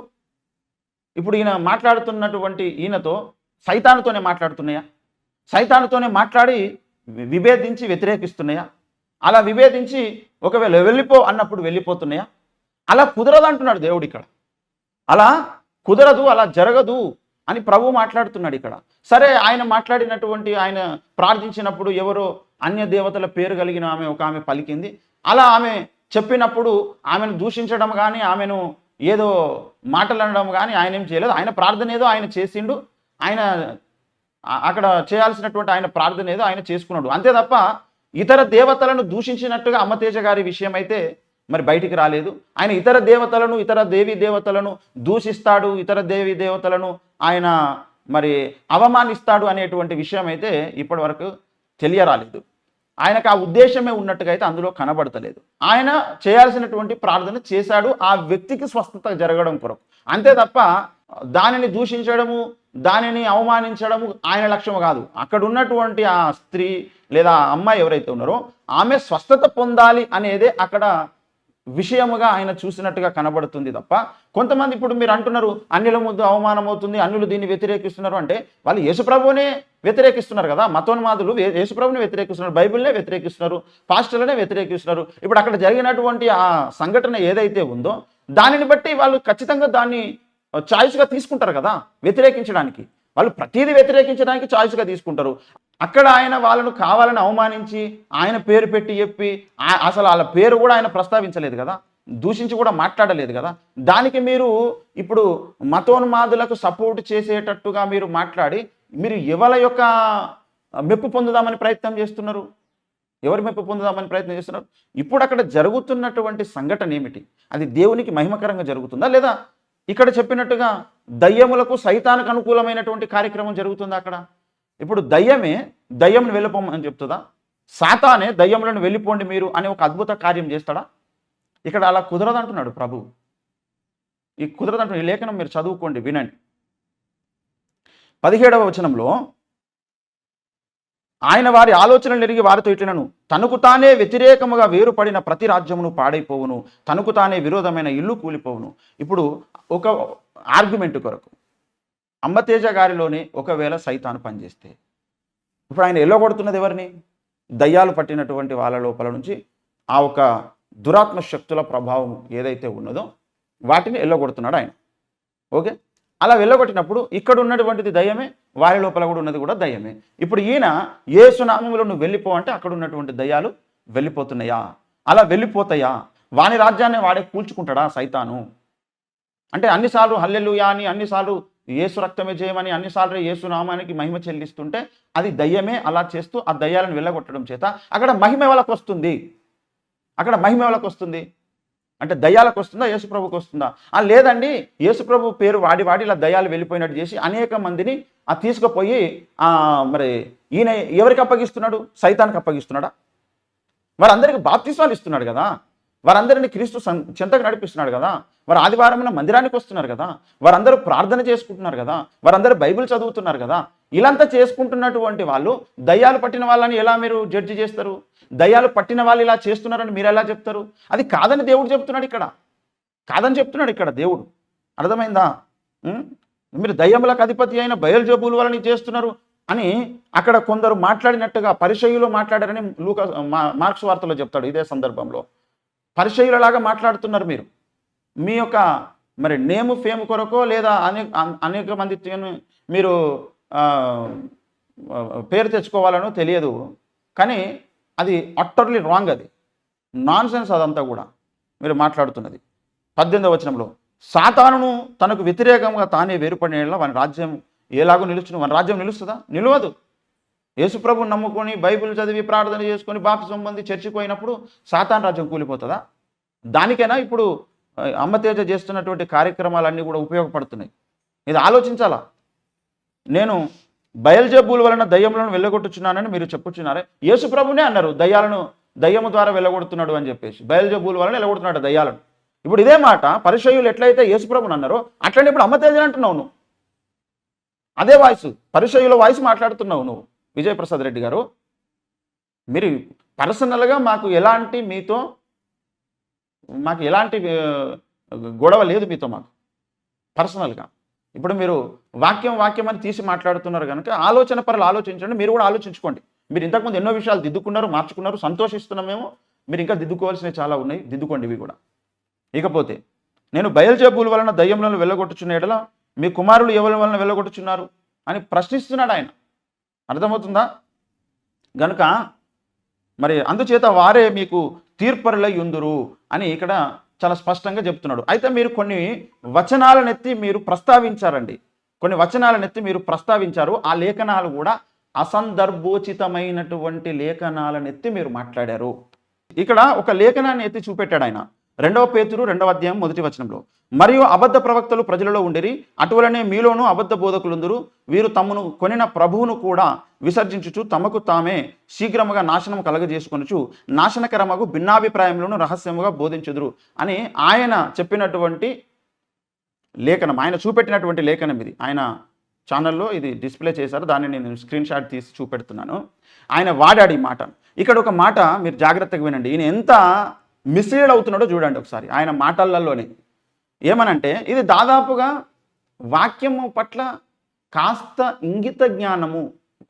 ఇప్పుడు ఈయన మాట్లాడుతున్నటువంటి ఈయనతో సైతానుతోనే మాట్లాడుతున్నాయా? సైతానుతోనే మాట్లాడి విభేదించి వ్యతిరేకిస్తున్నాయా? అలా విభేదించి ఒకవేళ వెళ్ళిపో అన్నప్పుడు వెళ్ళిపోతున్నాయా? అలా కుదరదు అంటున్నాడు దేవుడు ఇక్కడ. అలా కుదరదు, అలా జరగదు అని ప్రభువు మాట్లాడుతున్నాడు ఇక్కడ. సరే, ఆయన మాట్లాడినటువంటి ఆయన ప్రార్థించినప్పుడు ఎవరో అన్య దేవతల పేరు కలిగిన ఒక ఆమె పలికింది. అలా ఆమె చెప్పినప్పుడు ఆమెను దూషించడం కానీ, ఆమెను ఏదో మాటలు అనడం కానీ ఆయన ఏం చేయలేదు. ఆయన ప్రార్థన ఏదో ఆయన చేసిండు. ఆయన అక్కడ చేయాల్సినటువంటి ఆయన ప్రార్థన ఏదో ఆయన చేసుకున్నాడు అంతే తప్ప ఇతర దేవతలను దూషించినట్టుగా అమ్మతేజ గారి విషయం అయితే మరి బయటికి రాలేదు. ఆయన ఇతర దేవతలను, ఇతర దేవీ దేవతలను దూషిస్తాడు, ఇతర దేవీ దేవతలను ఆయన మరి అవమానిస్తాడు అనేటువంటి విషయం అయితే ఇప్పటి వరకు తెలియరాలేదు. ఆయనకు ఆ ఉద్దేశమే ఉన్నట్టుగా అయితే అందులో కనబడతలేదు. ఆయన చేయాల్సినటువంటి ప్రార్థన చేశాడు ఆ వ్యక్తికి స్వస్థత జరగడం కొరకు, అంతే తప్ప దానిని దూషించడము, దానిని అవమానించడము ఆయన లక్ష్యం కాదు. అక్కడ ఉన్నటువంటి ఆ స్త్రీ లేదా అమ్మాయి ఎవరైతే ఉన్నారో ఆమె స్వస్థత పొందాలి అనేదే అక్కడ విషయముగా ఆయన చూసినట్టుగా కనబడుతుంది తప్ప, కొంతమంది ఇప్పుడు మీరు అంటున్నారు అన్యుల ముందు అవమానం అవుతుంది, అన్యులు దీన్ని వ్యతిరేకిస్తున్నారు అంటే వాళ్ళు యేసుప్రభువునే వ్యతిరేకిస్తున్నారు కదా. మతోన్మాదులు యేసుప్రభుని వ్యతిరేకిస్తున్నారు, బైబిల్నే వ్యతిరేకిస్తున్నారు, పాస్టర్లనే వ్యతిరేకిస్తున్నారు. ఇప్పుడు అక్కడ జరిగినటువంటి ఆ సంఘటన ఏదైతే ఉందో దానిని బట్టి వాళ్ళు ఖచ్చితంగా దాన్ని చాయిస్గా తీసుకుంటారు కదా. వ్యతిరేకించడానికి వాళ్ళు ప్రతిదీ వ్యతిరేకించడానికి చాయిస్గా తీసుకుంటారు. అక్కడ ఆయన వాళ్ళను కావాలని అవమానించి ఆయన పేరు పెట్టి చెప్పి అసలు వాళ్ళ పేరు కూడా ఆయన ప్రస్తావించలేదు కదా, దూషించి కూడా మాట్లాడలేదు కదా. దానికి మీరు ఇప్పుడు మతోన్మాదులకు సపోర్ట్ చేసేటట్టుగా మీరు మాట్లాడి మీరు ఎవరి యొక్క మెప్పు పొందుదామని ప్రయత్నం చేస్తున్నారు? ఎవరి మెప్పు పొందుదామని ప్రయత్నం చేస్తున్నారు? ఇప్పుడు అక్కడ జరుగుతున్నటువంటి సంఘటన ఏమిటి? అది దేవునికి మహిమకరంగా జరుగుతుందా, లేదా ఇక్కడ చెప్పినట్టుగా దయ్యములకు సైతానికి అనుకూలమైనటువంటి కార్యక్రమం జరుగుతుందా అక్కడ? ఇప్పుడు దయ్యంను వెళ్ళిపోమని చెప్తుందా? సాతానే దయ్యములను వెళ్ళిపోండి మీరు అని ఒక అద్భుత కార్యం చేస్తాడా? ఇక్కడ అలా కుదరదంటున్నాడు ప్రభు. ఈ కుదరదంటున్న ఈ లేఖనం మీరు చదువుకోండి, వినండి. 17వ వచనంలో ఆయన వారి ఆలోచనలు ఎరిగి వారితో ఇట్లనను, తనకు తానే వ్యతిరేకముగా వేరుపడిన ప్రతి రాజ్యమును పాడైపోవును, తనకు తానే విరోధమైన ఇల్లు కూలిపోవును. ఇప్పుడు ఒక ఆర్గ్యుమెంట్ కొరకు అమ్మతేజ గారిలోనే ఒకవేళ సైతాను పనిచేస్తే ఇప్పుడు ఆయన ఎల్లగొడుతున్నది ఎవరిని? దయ్యాలు పట్టినటువంటి వాళ్ళ లోపల నుంచి ఆ ఒక దురాత్మ శక్తుల ప్రభావం ఏదైతే ఉన్నదో వాటిని ఎల్లగొడుతున్నాడు ఆయన. ఓకే, అలా వెళ్ళగొట్టినప్పుడు ఇక్కడ ఉన్నటువంటిది దయ్యమే, వారి లోపల కూడా ఉన్నది కూడా దయ్యమే. ఇప్పుడు ఈయన యేసు నామములో నువ్వు వెళ్ళిపో అంటే అక్కడ ఉన్నటువంటి దయ్యాలు వెళ్ళిపోతున్నాయా? అలా వెళ్ళిపోతాయా? వాని రాజ్యాన్ని వాడే కూల్చుకుంటాడా సైతాను? అంటే అన్నిసార్లు హల్లెలూయా అని, అన్నిసార్లు యేసు రక్తమే చేయమని, అన్నిసార్లు యేసు నామానికి మహిమ చెల్లిస్తుంటే అది దయ్యమే. అలా చేస్తూ ఆ దయ్యాలను వెళ్ళగొట్టడం చేత అక్కడ మహిమ వాళ్ళకు వస్తుంది. అక్కడ మహిమ వాళ్ళకు వస్తుంది అంటే దయ్యాలకు వస్తుందా, యేసుప్రభుకి వస్తుందా? లేదండి, యేసుప్రభు పేరు వాడి ఇలా దయ్యాలు వెళ్ళిపోయినట్టు చేసి అనేక మందిని తీసుకుపోయి మరి ఈయన ఎవరికి అప్పగిస్తున్నాడు? సైతానికి అప్పగిస్తున్నాడా? వారందరికీ బాప్తిస్మాలు ఇస్తున్నాడు కదా, వారందరినీ క్రీస్తు చెంతకు నడిపిస్తున్నాడు కదా, వారు ఆదివారమున మందిరానికి వస్తున్నారు కదా, వారందరూ ప్రార్థన చేసుకుంటున్నారు కదా, వారందరూ బైబిల్ చదువుతున్నారు కదా. ఇలాంతా చేసుకుంటున్నటువంటి వాళ్ళు దయ్యాలు పట్టిన వాళ్ళని ఎలా మీరు జడ్జి చేస్తారు? దయ్యాలు పట్టిన వాళ్ళు ఇలా చేస్తున్నారని మీరు ఎలా చెప్తారు? అది కాదని దేవుడు చెప్తున్నాడు ఇక్కడ, కాదని చెప్తున్నాడు ఇక్కడ దేవుడు. అర్థమైందా? మీరు దయ్యములకు అధిపతి అయిన బయల్జెబూలు వాళ్ళని చేస్తున్నారు అని అక్కడ కొందరు మాట్లాడినట్టుగా పరిసయ్యులు మాట్లాడారని మార్క్స్ వార్తలో చెప్తాడు. ఇదే సందర్భంలో పరిసయ్యులలాగా మాట్లాడుతున్నారు మీరు. మీ యొక్క మరి నేము ఫేమ్ కొరకో లేదా అనేక మంది మీరు పేరు తెచ్చుకోవాలనో తెలియదు, కానీ అది అట్టర్లీ రాంగ్, అది నాన్ సెన్స్ అదంతా కూడా మీరు మాట్లాడుతున్నది. 18వ వచనంలో సాతానును తనకు వ్యతిరేకంగా తానే వేరుపడిన వాని రాజ్యం ఎలాగో నిలుచును. వాని రాజ్యం నిలుస్తుందా? నిలవదు. యేసుప్రభుని నమ్ముకొని బైబిల్ చదివి ప్రార్థన చేసుకొని బాప్తిసం పొంది చర్చికి పోయినప్పుడు సాతాను రాజ్యం కూలిపోతుందా? దానికైనా ఇప్పుడు అమ్మతేజ చేస్తున్నటువంటి కార్యక్రమాలన్నీ కూడా ఉపయోగపడుతున్నాయి. ఇది ఆలోచించాలా. నేను బయల్జెబూల్ వలన దయ్యములను వెళ్ళగొట్టుచున్నానని మీరు చెప్పుచున్నారే. యేసు ప్రభునే అన్నారు దయ్యము ద్వారా వెళ్ళగొడుతున్నాడు అని చెప్పేసి. బయల్జెబూల్ వలన వెళ్ళగొడుతున్నాడు దయ్యాలను. ఇప్పుడు ఇదే మాట పరిసయ్యులు ఎట్లయితే యేసు ప్రభుని అన్నారో అట్లనే ఇప్పుడు అమ్మతేజని అంటున్నావు నువ్వు. అదే వాయిస్, పరిసయ్యుల వాయిస్ మాట్లాడుతున్నావు నువ్వు. విజయప్రసాద్ రెడ్డి గారు, మీరు పర్సనల్గా మాకు ఎలాంటి గొడవ లేదు మీతో. మాకు పర్సనల్గా ఇప్పుడు మీరు వాక్యం అని తీసి మాట్లాడుతున్నారు కనుక ఆలోచన పరులు ఆలోచించండి. మీరు కూడా ఆలోచించుకోండి. మీరు ఇంతకుముందు ఎన్నో విషయాలు దిద్దుకున్నారు, మార్చుకున్నారు, సంతోషిస్తున్నామేమో. మీరు ఇంకా దిద్దుకోవాల్సినవి చాలా ఉన్నాయి, దిద్దుకోండి ఇవి కూడా. ఇకపోతే నేను బయల్జెబూల్ వలన దయ్యములను వెళ్ళగొట్టుచున్న ఎడల మీ కుమారులు ఎవరి వలన వెళ్ళగొట్టుచున్నారు అని ప్రశ్నిస్తున్నాడు ఆయన. అర్థమవుతుందా? గనుక మరి అందుచేత వారే మీకు తీర్పరులై ఉందురు అని ఇక్కడ చాలా స్పష్టంగా చెప్తున్నాడు. అయితే మీరు కొన్ని వచనాలనెత్తి మీరు ప్రస్తావించారండి. కొన్ని వచనాలనెత్తి మీరు ప్రస్తావించారు. ఆ లేఖనాలు కూడా అసందర్భోచితమైనటువంటి లేఖనాలనెత్తి మీరు మాట్లాడారు. ఇక్కడ ఒక లేఖనాన్ని ఎత్తి చూపెట్టాడు ఆయన. 2 పేతురు 2వ అధ్యాయం 1వ వచనంలో, మరియు అబద్ధ ప్రవక్తలు ప్రజలలో ఉండిరి, అటువలనే మీలోనూ అబద్ధ బోధకులుందురు. వీరు తమను కొనిన ప్రభువును కూడా విసర్జించుచు తమకు తామే శీఘ్రముగా నాశనం కలగజేసుకొనుచు నాశనకరమగు భిన్నాభిప్రాయములను రహస్యముగా బోధించుదురు అని ఆయన చెప్పినటువంటి లేఖనం, ఆయన చూపెట్టినటువంటి లేఖనం ఇది. ఆయన ఛానల్లో ఇది డిస్ప్లే చేశారు. దాన్ని నేను స్క్రీన్ షాట్ తీసి చూపెడుతున్నాను. ఆయన వాడాడు ఈ మాట. ఇక్కడ ఒక మాట మీరు జాగ్రత్తగా వినండి. ఈయన ఎంత మిస్లీడ్ అవుతున్నాడో చూడండి ఒకసారి ఆయన మాటలలోనే. ఏమనంటే ఇది దాదాపుగా వాక్యము పట్ల కాస్త ఇంగిత జ్ఞానము,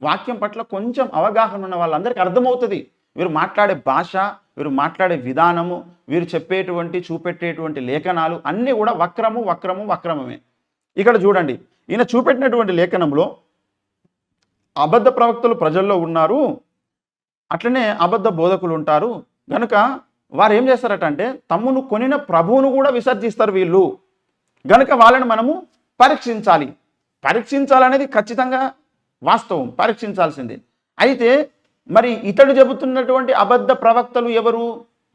వాక్యం పట్ల కొంచెం అవగాహన ఉన్న వాళ్ళందరికీ అర్థమవుతుంది. వీరు మాట్లాడే భాష, వీరు మాట్లాడే విధానము, వీరు చెప్పేటువంటి చూపెట్టేటువంటి లేఖనాలు అన్నీ కూడా వక్రమే. ఇక్కడ చూడండి, ఈయన చూపెట్టినటువంటి లేఖనంలో అబద్ధ ప్రవక్తలు ప్రజల్లో ఉన్నారు, అట్లనే అబద్ధ బోధకులు ఉంటారు. కనుక వారు ఏం చేస్తారట అంటే తమ్మును కొనిన ప్రభువును కూడా విసర్జిస్తారు వీళ్ళు. గనుక వాళ్ళని మనము పరీక్షించాలనేది ఖచ్చితంగా వాస్తవం, పరీక్షించాల్సిందే. అయితే మరి ఇతడు చెబుతున్నటువంటి అబద్ధ ప్రవక్తలు ఎవరు,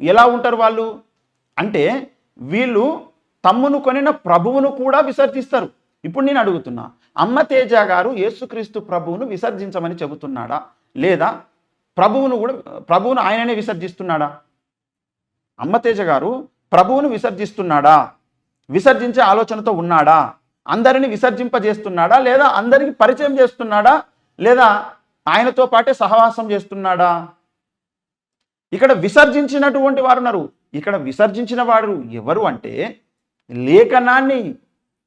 ఎలా ఉంటారు వాళ్ళు అంటే వీళ్ళు తమ్మును కొనిన ప్రభువును కూడా విసర్జిస్తారు. ఇప్పుడు నేను అడుగుతున్నా, అమ్మ తేజ గారు యేసుక్రీస్తు ప్రభువును విసర్జించమని చెబుతున్నాడా, లేదా ప్రభువును ఆయననే విసర్జిస్తున్నాడా? అమ్మ తేజ గారు ప్రభువును విసర్జిస్తున్నాడా, విసర్జించే ఆలోచనతో ఉన్నాడా, అందరిని విసర్జింపజేస్తున్నాడా, లేదా అందరికీ పరిచయం చేస్తున్నాడా, లేదా ఆయనతో పాటే సహవాసం చేస్తున్నాడా? ఇక్కడ విసర్జించినటువంటి వారు ఉన్నారు. ఇక్కడ విసర్జించిన వారు ఎవరు అంటే లేఖనాన్ని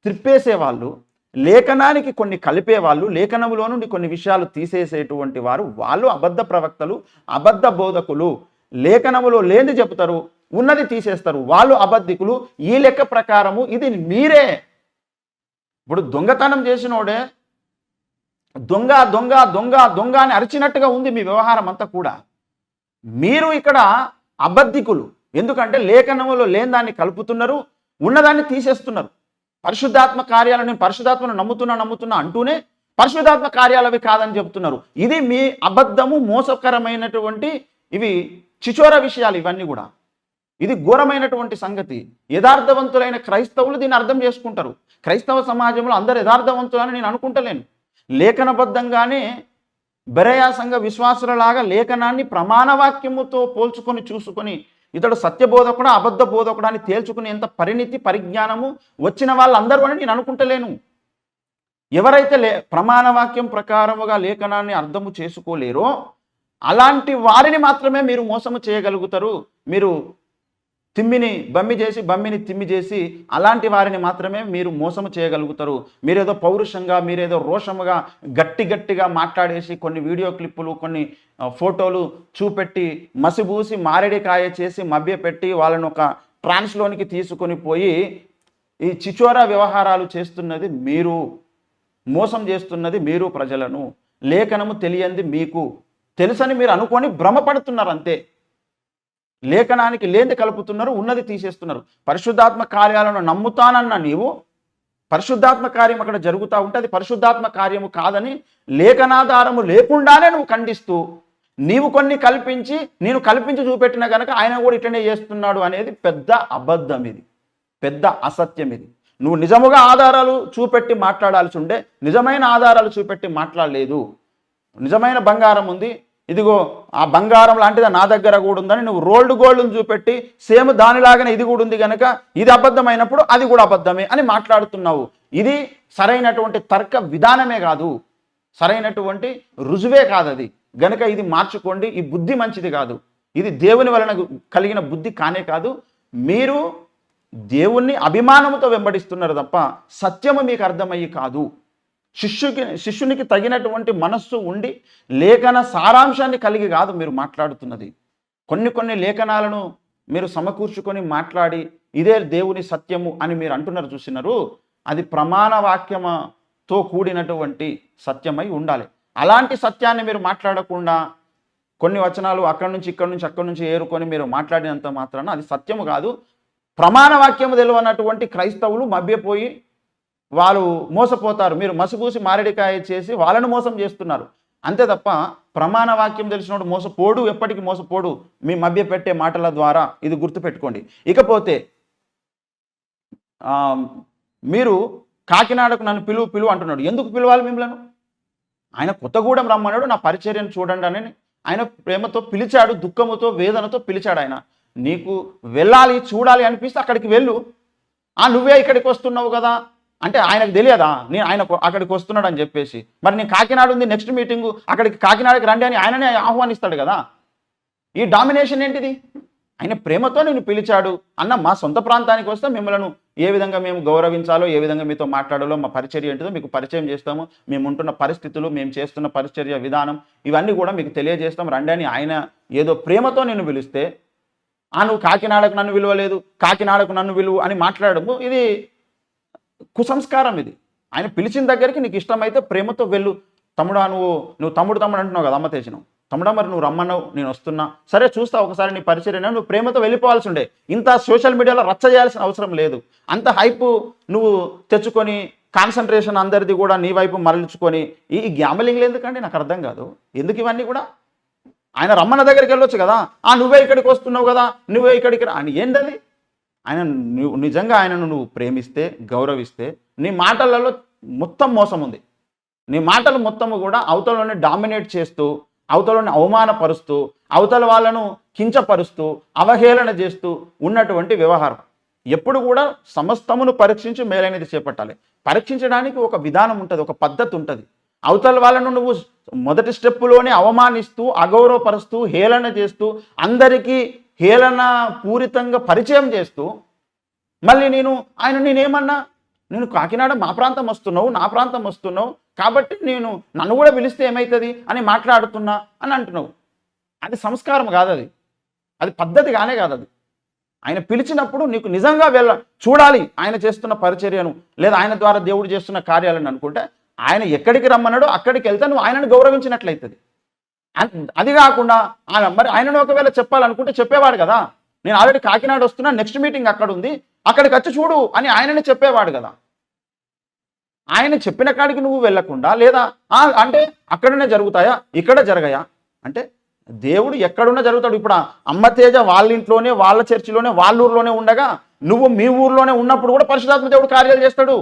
త్రిప్పేసేవాళ్ళు, లేఖనానికి కొన్ని కలిపేవాళ్ళు, లేఖనములో నుండి కొన్ని విషయాలు తీసేసేటువంటి వారు, వాళ్ళు అబద్ధ ప్రవక్తలు, అబద్ధ బోధకులు. లేఖనములో లేనిది చెప్తారు, ఉన్నది తీసేస్తారు. వాళ్ళు అబద్ధికులు. ఈ లెక్క ప్రకారము ఇది మీరే. ఇప్పుడు దొంగతనం చేసినోడే దొంగ దొంగ దొంగ దొంగ అని అరిచినట్టుగా ఉంది మీ వ్యవహారం అంతా కూడా. మీరు ఇక్కడ అబద్ధికులు. ఎందుకంటే లేఖనములో లేని దాన్ని కలుపుతున్నారు, ఉన్నదాన్ని తీసేస్తున్నారు. పరిశుద్ధాత్మ కార్యాలను నేను పరిశుద్ధాత్మను నమ్ముతున్నా అంటూనే పరిశుద్ధాత్మ కార్యాలవి కాదని చెప్తున్నారు. ఇది మీ అబద్ధము, మోసకరమైనటువంటి ఇవి చిచోర విషయాలు ఇవన్నీ కూడా. ఇది ఘోరమైనటువంటి సంగతి. యథార్థవంతులైన క్రైస్తవులు దీన్ని అర్థం చేసుకుంటారు. క్రైస్తవ సమాజంలో అందరు యథార్థవంతులని నేను అనుకుంటలేను. లేఖనబద్ధంగానే బెరయా సంఘ విశ్వాసులలాగా లేఖనాన్ని ప్రమాణవాక్యముతో పోల్చుకొని చూసుకొని ఇతడు సత్యబోధకుడా అబద్ధ బోధకుడా అని తేల్చుకుని ఎంత పరిణితి పరిజ్ఞానము వచ్చిన వాళ్ళందరూ అని నేను అనుకుంటలేను. ఎవరైతే ప్రమాణవాక్యం ప్రకారముగా లేఖనాన్ని అర్థము చేసుకోలేరో అలాంటి వారిని మాత్రమే మీరు మోసము చేయగలుగుతారు. మీరు తిమ్మిని బమ్మి చేసి బమ్మిని తిమ్మి చేసి అలాంటి వారిని మాత్రమే మీరు మోసము చేయగలుగుతారు. మీరేదో పౌరుషంగా, మీరేదో రోషముగా గట్టిగా మాట్లాడేసి కొన్ని వీడియో క్లిప్పులు, కొన్ని ఫోటోలు చూపెట్టి మసిబూసి మారేడికాయ చేసి మభ్యపెట్టి వాళ్ళని ఒక ట్రాన్స్లోనికి తీసుకొని పోయి ఈ చిచోరా వ్యవహారాలు చేస్తున్నది మీరు, మోసం చేస్తున్నది మీరు ప్రజలను. లేఖనము తెలియంది మీకు తెలుసని మీరు అనుకొని భ్రమపడుతున్నారు అంతే. లేఖనానికి లేనిది కలుపుతున్నారు, ఉన్నది తీసేస్తున్నారు. పరిశుద్ధాత్మ కార్యాలను నమ్ముతానన్న నీవు పరిశుద్ధాత్మ కార్యం అక్కడ జరుగుతూ ఉంటే అది పరిశుద్ధాత్మ కార్యము కాదని లేఖనాధారము లేకుండానే నువ్వు ఖండిస్తూ నీవు కొన్ని కల్పించి నేను కల్పించి చూపెట్టిన కనుక ఆయన కూడా ఇట్లనే చేస్తున్నాడు అనేది పెద్ద అబద్ధం, ఇది పెద్ద అసత్యం. ఇది నువ్వు నిజముగా ఆధారాలు చూపెట్టి మాట్లాడాల్సి ఉండే నిజమైన ఆధారాలు చూపెట్టి మాట్లాడలేదు. నిజమైన బంగారం ఉంది, ఇదిగో ఆ బంగారం లాంటిది నా దగ్గర కూడా ఉందని నువ్వు రోల్డ్ గోల్డ్ని చూపెట్టి సేమ్ దానిలాగానే ఇది కూడా ఉంది కనుక ఇది అబద్ధమైనప్పుడు అది కూడా అబద్ధమే అని మాట్లాడుతున్నావు. ఇది సరైనటువంటి తర్క విధానమే కాదు, సరైనటువంటి రుజువే కాదు అది. గనుక ఇది మార్చుకోండి. ఈ బుద్ధి మంచిది కాదు, ఇది దేవుని వలన కలిగిన బుద్ధి కానే కాదు. మీరు దేవుణ్ణి అభిమానంతో వెంబడిస్తున్నారు తప్ప సత్యము మీకు అర్థమయ్యి కాదు. శిష్యునికి తగినటువంటి మనస్సు ఉండి లేఖన సారాంశాన్ని కలిగి కాదు మీరు మాట్లాడుతున్నది. కొన్ని లేఖనాలను మీరు సమకూర్చుకొని మాట్లాడి ఇదే దేవుని సత్యము అని మీరు అంటున్నారు చూసినారు, అది ప్రమాణ వాక్యముతో కూడినటువంటి సత్యమై ఉండాలి. అలాంటి సత్యాన్ని మీరు మాట్లాడకుండా కొన్ని వచనాలు అక్కడి నుంచి ఏరుకొని మీరు మాట్లాడినంత మాత్రాన అది సత్యము కాదు. ప్రమాణ వాక్యము తెలియనటువంటి క్రైస్తవులు మభ్యపోయి వాళ్ళు మోసపోతారు. మీరు మసిపూసి మారేడికాయ చేసి వాళ్ళను మోసం చేస్తున్నారు అంతే తప్ప ప్రమాణ వాక్యం తెలిసినప్పుడు మోసపోడు, ఎప్పటికీ మోసపోడు మీ మభ్య పెట్టే మాటల ద్వారా. ఇది గుర్తుపెట్టుకోండి. ఇకపోతే మీరు కాకినాడకు నన్ను పిలువు అంటున్నాడు. ఎందుకు పిలవాలి మిమ్మల్ని? ఆయన కొత్తగూడెం రమ్మన్నాడు, నా పరిచర్యను చూడండి అని ఆయన ప్రేమతో పిలిచాడు, దుఃఖముతో వేదనతో పిలిచాడు. ఆయన నీకు వెళ్ళాలి చూడాలి అనిపిస్తే అక్కడికి వెళ్ళు. నువ్వే ఇక్కడికి వస్తున్నావు కదా అంటే ఆయనకు తెలియదా ఆయన అక్కడికి వస్తున్నాడు అని చెప్పేసి? మరి నేను కాకినాడ ఉంది, నెక్స్ట్ మీటింగు అక్కడికి కాకినాడకి రండి అని ఆయననే ఆహ్వానిస్తాడు కదా. ఈ డామినేషన్ ఏంటిది? ఆయన ప్రేమతో నేను పిలిచాడు అన్న మా సొంత ప్రాంతానికి వస్తే మిమ్మల్ని ఏ విధంగా మేము గౌరవించాలో, ఏ విధంగా మీతో మాట్లాడాలో, మా పరిచర్య ఏంటిదో మీకు పరిచయం చేస్తాము. మేము ఉంటున్న పరిస్థితులు, మేము చేస్తున్న పరిచర్య విధానం ఇవన్నీ కూడా మీకు తెలియజేస్తాం రండి అని ఆయన ఏదో ప్రేమతో నేను పిలిస్తే నువ్వు కాకినాడకు నన్ను విలువలేదు, కాకినాడకు నన్ను విలువ అని మాట్లాడము ఇది కుసంస్కారం. ఇది ఆయన పిలిచిన దగ్గరికి నీకు ఇష్టమైతే ప్రేమతో వెళ్ళు. తమ్ముడా నువ్వు తమ్ముడు అంటున్నావు కదా, అమ్మ తెచ్చినావు తమ్ముడా, మరి నువ్వు రమ్మన్నావు, నేను వస్తున్నా, సరే చూస్తా ఒకసారి నీ పరిచర్య, నువ్వు ప్రేమతో వెళ్ళిపోవాల్సి ఉండే. ఇంత సోషల్ మీడియాలో రచ్చ చేయాల్సిన అవసరం లేదు. అంత హైప్ నువ్వు తెచ్చుకొని కాన్సన్ట్రేషన్ అందరిది కూడా నీ వైపు మరల్చుకొని ఈ గ్యామలింగ్లు ఎందుకండి? నాకు అర్థం కాదు. ఎందుకు ఇవన్నీ కూడా? ఆయన రమ్మన్న దగ్గరికి వెళ్ళొచ్చు కదా. నువ్వే ఇక్కడికి వస్తున్నావు కదా, నువ్వే ఇక్కడికి అని ఏంటది? ఆయన నిజంగా ఆయనను నువ్వు ప్రేమిస్తే, గౌరవిస్తే నీ మాటలలో మొత్తం మోసం ఉంది. నీ మాటలు మొత్తము కూడా అవతలని డామినేట్ చేస్తూ, అవతలని అవమానపరుస్తూ, అవతల వాళ్ళను కించపరుస్తూ, అవహేళన చేస్తూ ఉన్నటువంటి వ్యవహారం. ఎప్పుడు కూడా సమస్తమును పరీక్షించి మేలైనది చేపట్టాలి. పరీక్షించడానికి ఒక విధానం ఉంటుంది, ఒక పద్ధతి ఉంటుంది. అవతల వాళ్ళను నువ్వు మొదటి స్టెప్పులోనే అవమానిస్తూ, అగౌరవపరుస్తూ, హేళన చేస్తూ, అందరికీ హేళన పూరితంగా పరిచయం చేస్తూ మళ్ళీ నేనేమన్నా, నేను కాకినాడ మా ప్రాంతం వస్తున్నావు, నా ప్రాంతం వస్తున్నావు కాబట్టి నన్ను కూడా పిలిస్తే ఏమవుతుంది అని మాట్లాడుతున్నా అని అంటున్నావు. అది సంస్కారం కాదు, అది పద్ధతి కానే కాదు. అది ఆయన పిలిచినప్పుడు నీకు నిజంగా చూడాలి ఆయన చేస్తున్న పరిచర్యను, లేదా ఆయన ద్వారా దేవుడు చేస్తున్న కార్యాలను అనుకుంటే ఆయన ఎక్కడికి రమ్మన్నాడో అక్కడికి వెళ్తే నువ్వు ఆయనను గౌరవించినట్లయితుంది. అది కాకుండా మరి ఆయనను ఒకవేళ చెప్పాలనుకుంటే చెప్పేవాడు కదా. నేను ఆల్రెడీ కాకినాడ వస్తున్నా, నెక్స్ట్ మీటింగ్ అక్కడ ఉంది, అక్కడికి వచ్చి చూడు అని ఆయననే చెప్పేవాడు కదా. ఆయన చెప్పిన కాడికి నువ్వు వెళ్ళకుండా, లేదా అంటే అక్కడనే జరుగుతాయా, ఇక్కడ జరగయా అంటే దేవుడు ఎక్కడున్నా జరుగుతాడు. ఇప్పుడు అమ్మతేజ వాళ్ళ ఇంట్లోనే, వాళ్ళ చర్చిలోనే, వాళ్ళ ఊర్లోనే ఉండగా నువ్వు మీ ఊర్లోనే ఉన్నప్పుడు కూడా పరిశుద్ధాత్మ దేవుడు కార్యాలు చేస్తాడు.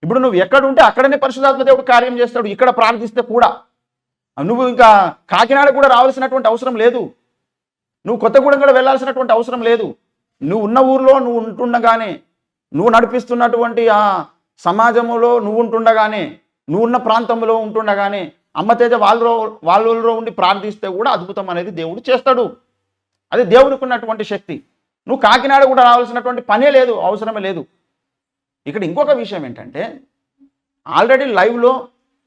ఇప్పుడు నువ్వు ఎక్కడ ఉంటే అక్కడనే పరిశుద్ధాత్మ దేవుడు కార్యం చేస్తాడు. ఇక్కడ ప్రార్థిస్తే కూడా నువ్వు ఇంకా కాకినాడ కూడా రావాల్సినటువంటి అవసరం లేదు, నువ్వు కొత్తగూడెం కూడా వెళ్ళాల్సినటువంటి అవసరం లేదు. నువ్వు ఉన్న ఊర్లో నువ్వు ఉంటుండగానే, నువ్వు నడిపిస్తున్నటువంటి ఆ సమాజంలో నువ్వు ఉంటుండగానే, నువ్వు ఉన్న ప్రాంతంలో ఉంటుండగానే అమ్మతేజ వాళ్ళ ఊళ్ళో ఉండి ప్రార్థిస్తే కూడా అద్భుతం అనేది దేవుడు చేస్తాడు. అది దేవుడికి ఉన్నటువంటి శక్తి. నువ్వు కాకినాడ కూడా రావాల్సినటువంటి పనే లేదు, అవసరమే లేదు. ఇక్కడ ఇంకొక విషయం ఏంటంటే, ఆల్రెడీ లైవ్లో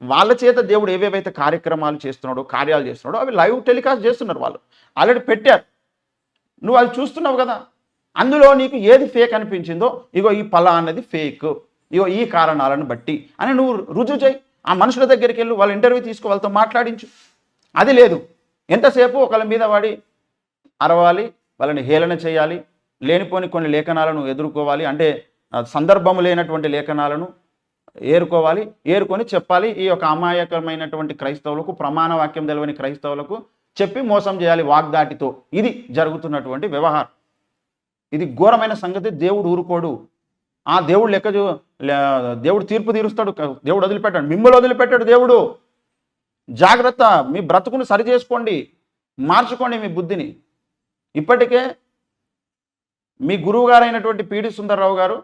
వాళ్ళ చేత దేవుడు ఏవేవైతే కార్యాలు చేస్తున్నాడో అవి లైవ్ టెలికాస్ట్ చేస్తున్నారు. వాళ్ళు ఆల్రెడీ పెట్టారు, నువ్వు అది చూస్తున్నావు కదా. అందులో నీకు ఏది ఫేక్ అనిపించిందో, ఇగో ఈ అన్నది ఫేక్, ఇగో ఈ కారణాలను బట్టి అని నువ్వు రుజువు చేయి. ఆ మనుషుల దగ్గరికి వెళ్ళి వాళ్ళ ఇంటర్వ్యూ తీసుకో, వాళ్ళతో మాట్లాడించు. అది లేదు. ఎంతసేపు ఒకళ్ళ మీద వాడి అరవాలి, వాళ్ళని హేళన చేయాలి, లేనిపోని కొన్ని లేఖనాలను ఎదుర్కోవాలి, అంటే సందర్భము లేనటువంటి లేఖనాలను ఏరుకొని చెప్పాలి. ఈ యొక్క అమాయకమైనటువంటి క్రైస్తవులకు, ప్రమాణ వాక్యం తెలియని క్రైస్తవులకు చెప్పి మోసం చేయాలి వాగ్దాటితో. ఇది జరుగుతున్నటువంటి వ్యవహారం. ఇది ఘోరమైన సంగతి. దేవుడు ఊరుకోడు. దేవుడు దేవుడు తీర్పు తీరుస్తాడు, దేవుడు వదిలిపెట్టాడు, మిమ్మల్ని వదిలిపెట్టాడు దేవుడు. జాగ్రత్త, మీ బ్రతుకును సరి చేసుకోండి, మార్చుకోండి మీ బుద్ధిని. ఇప్పటికే మీ గురువు గారైనటువంటి పిడి సుందర్రావు గారు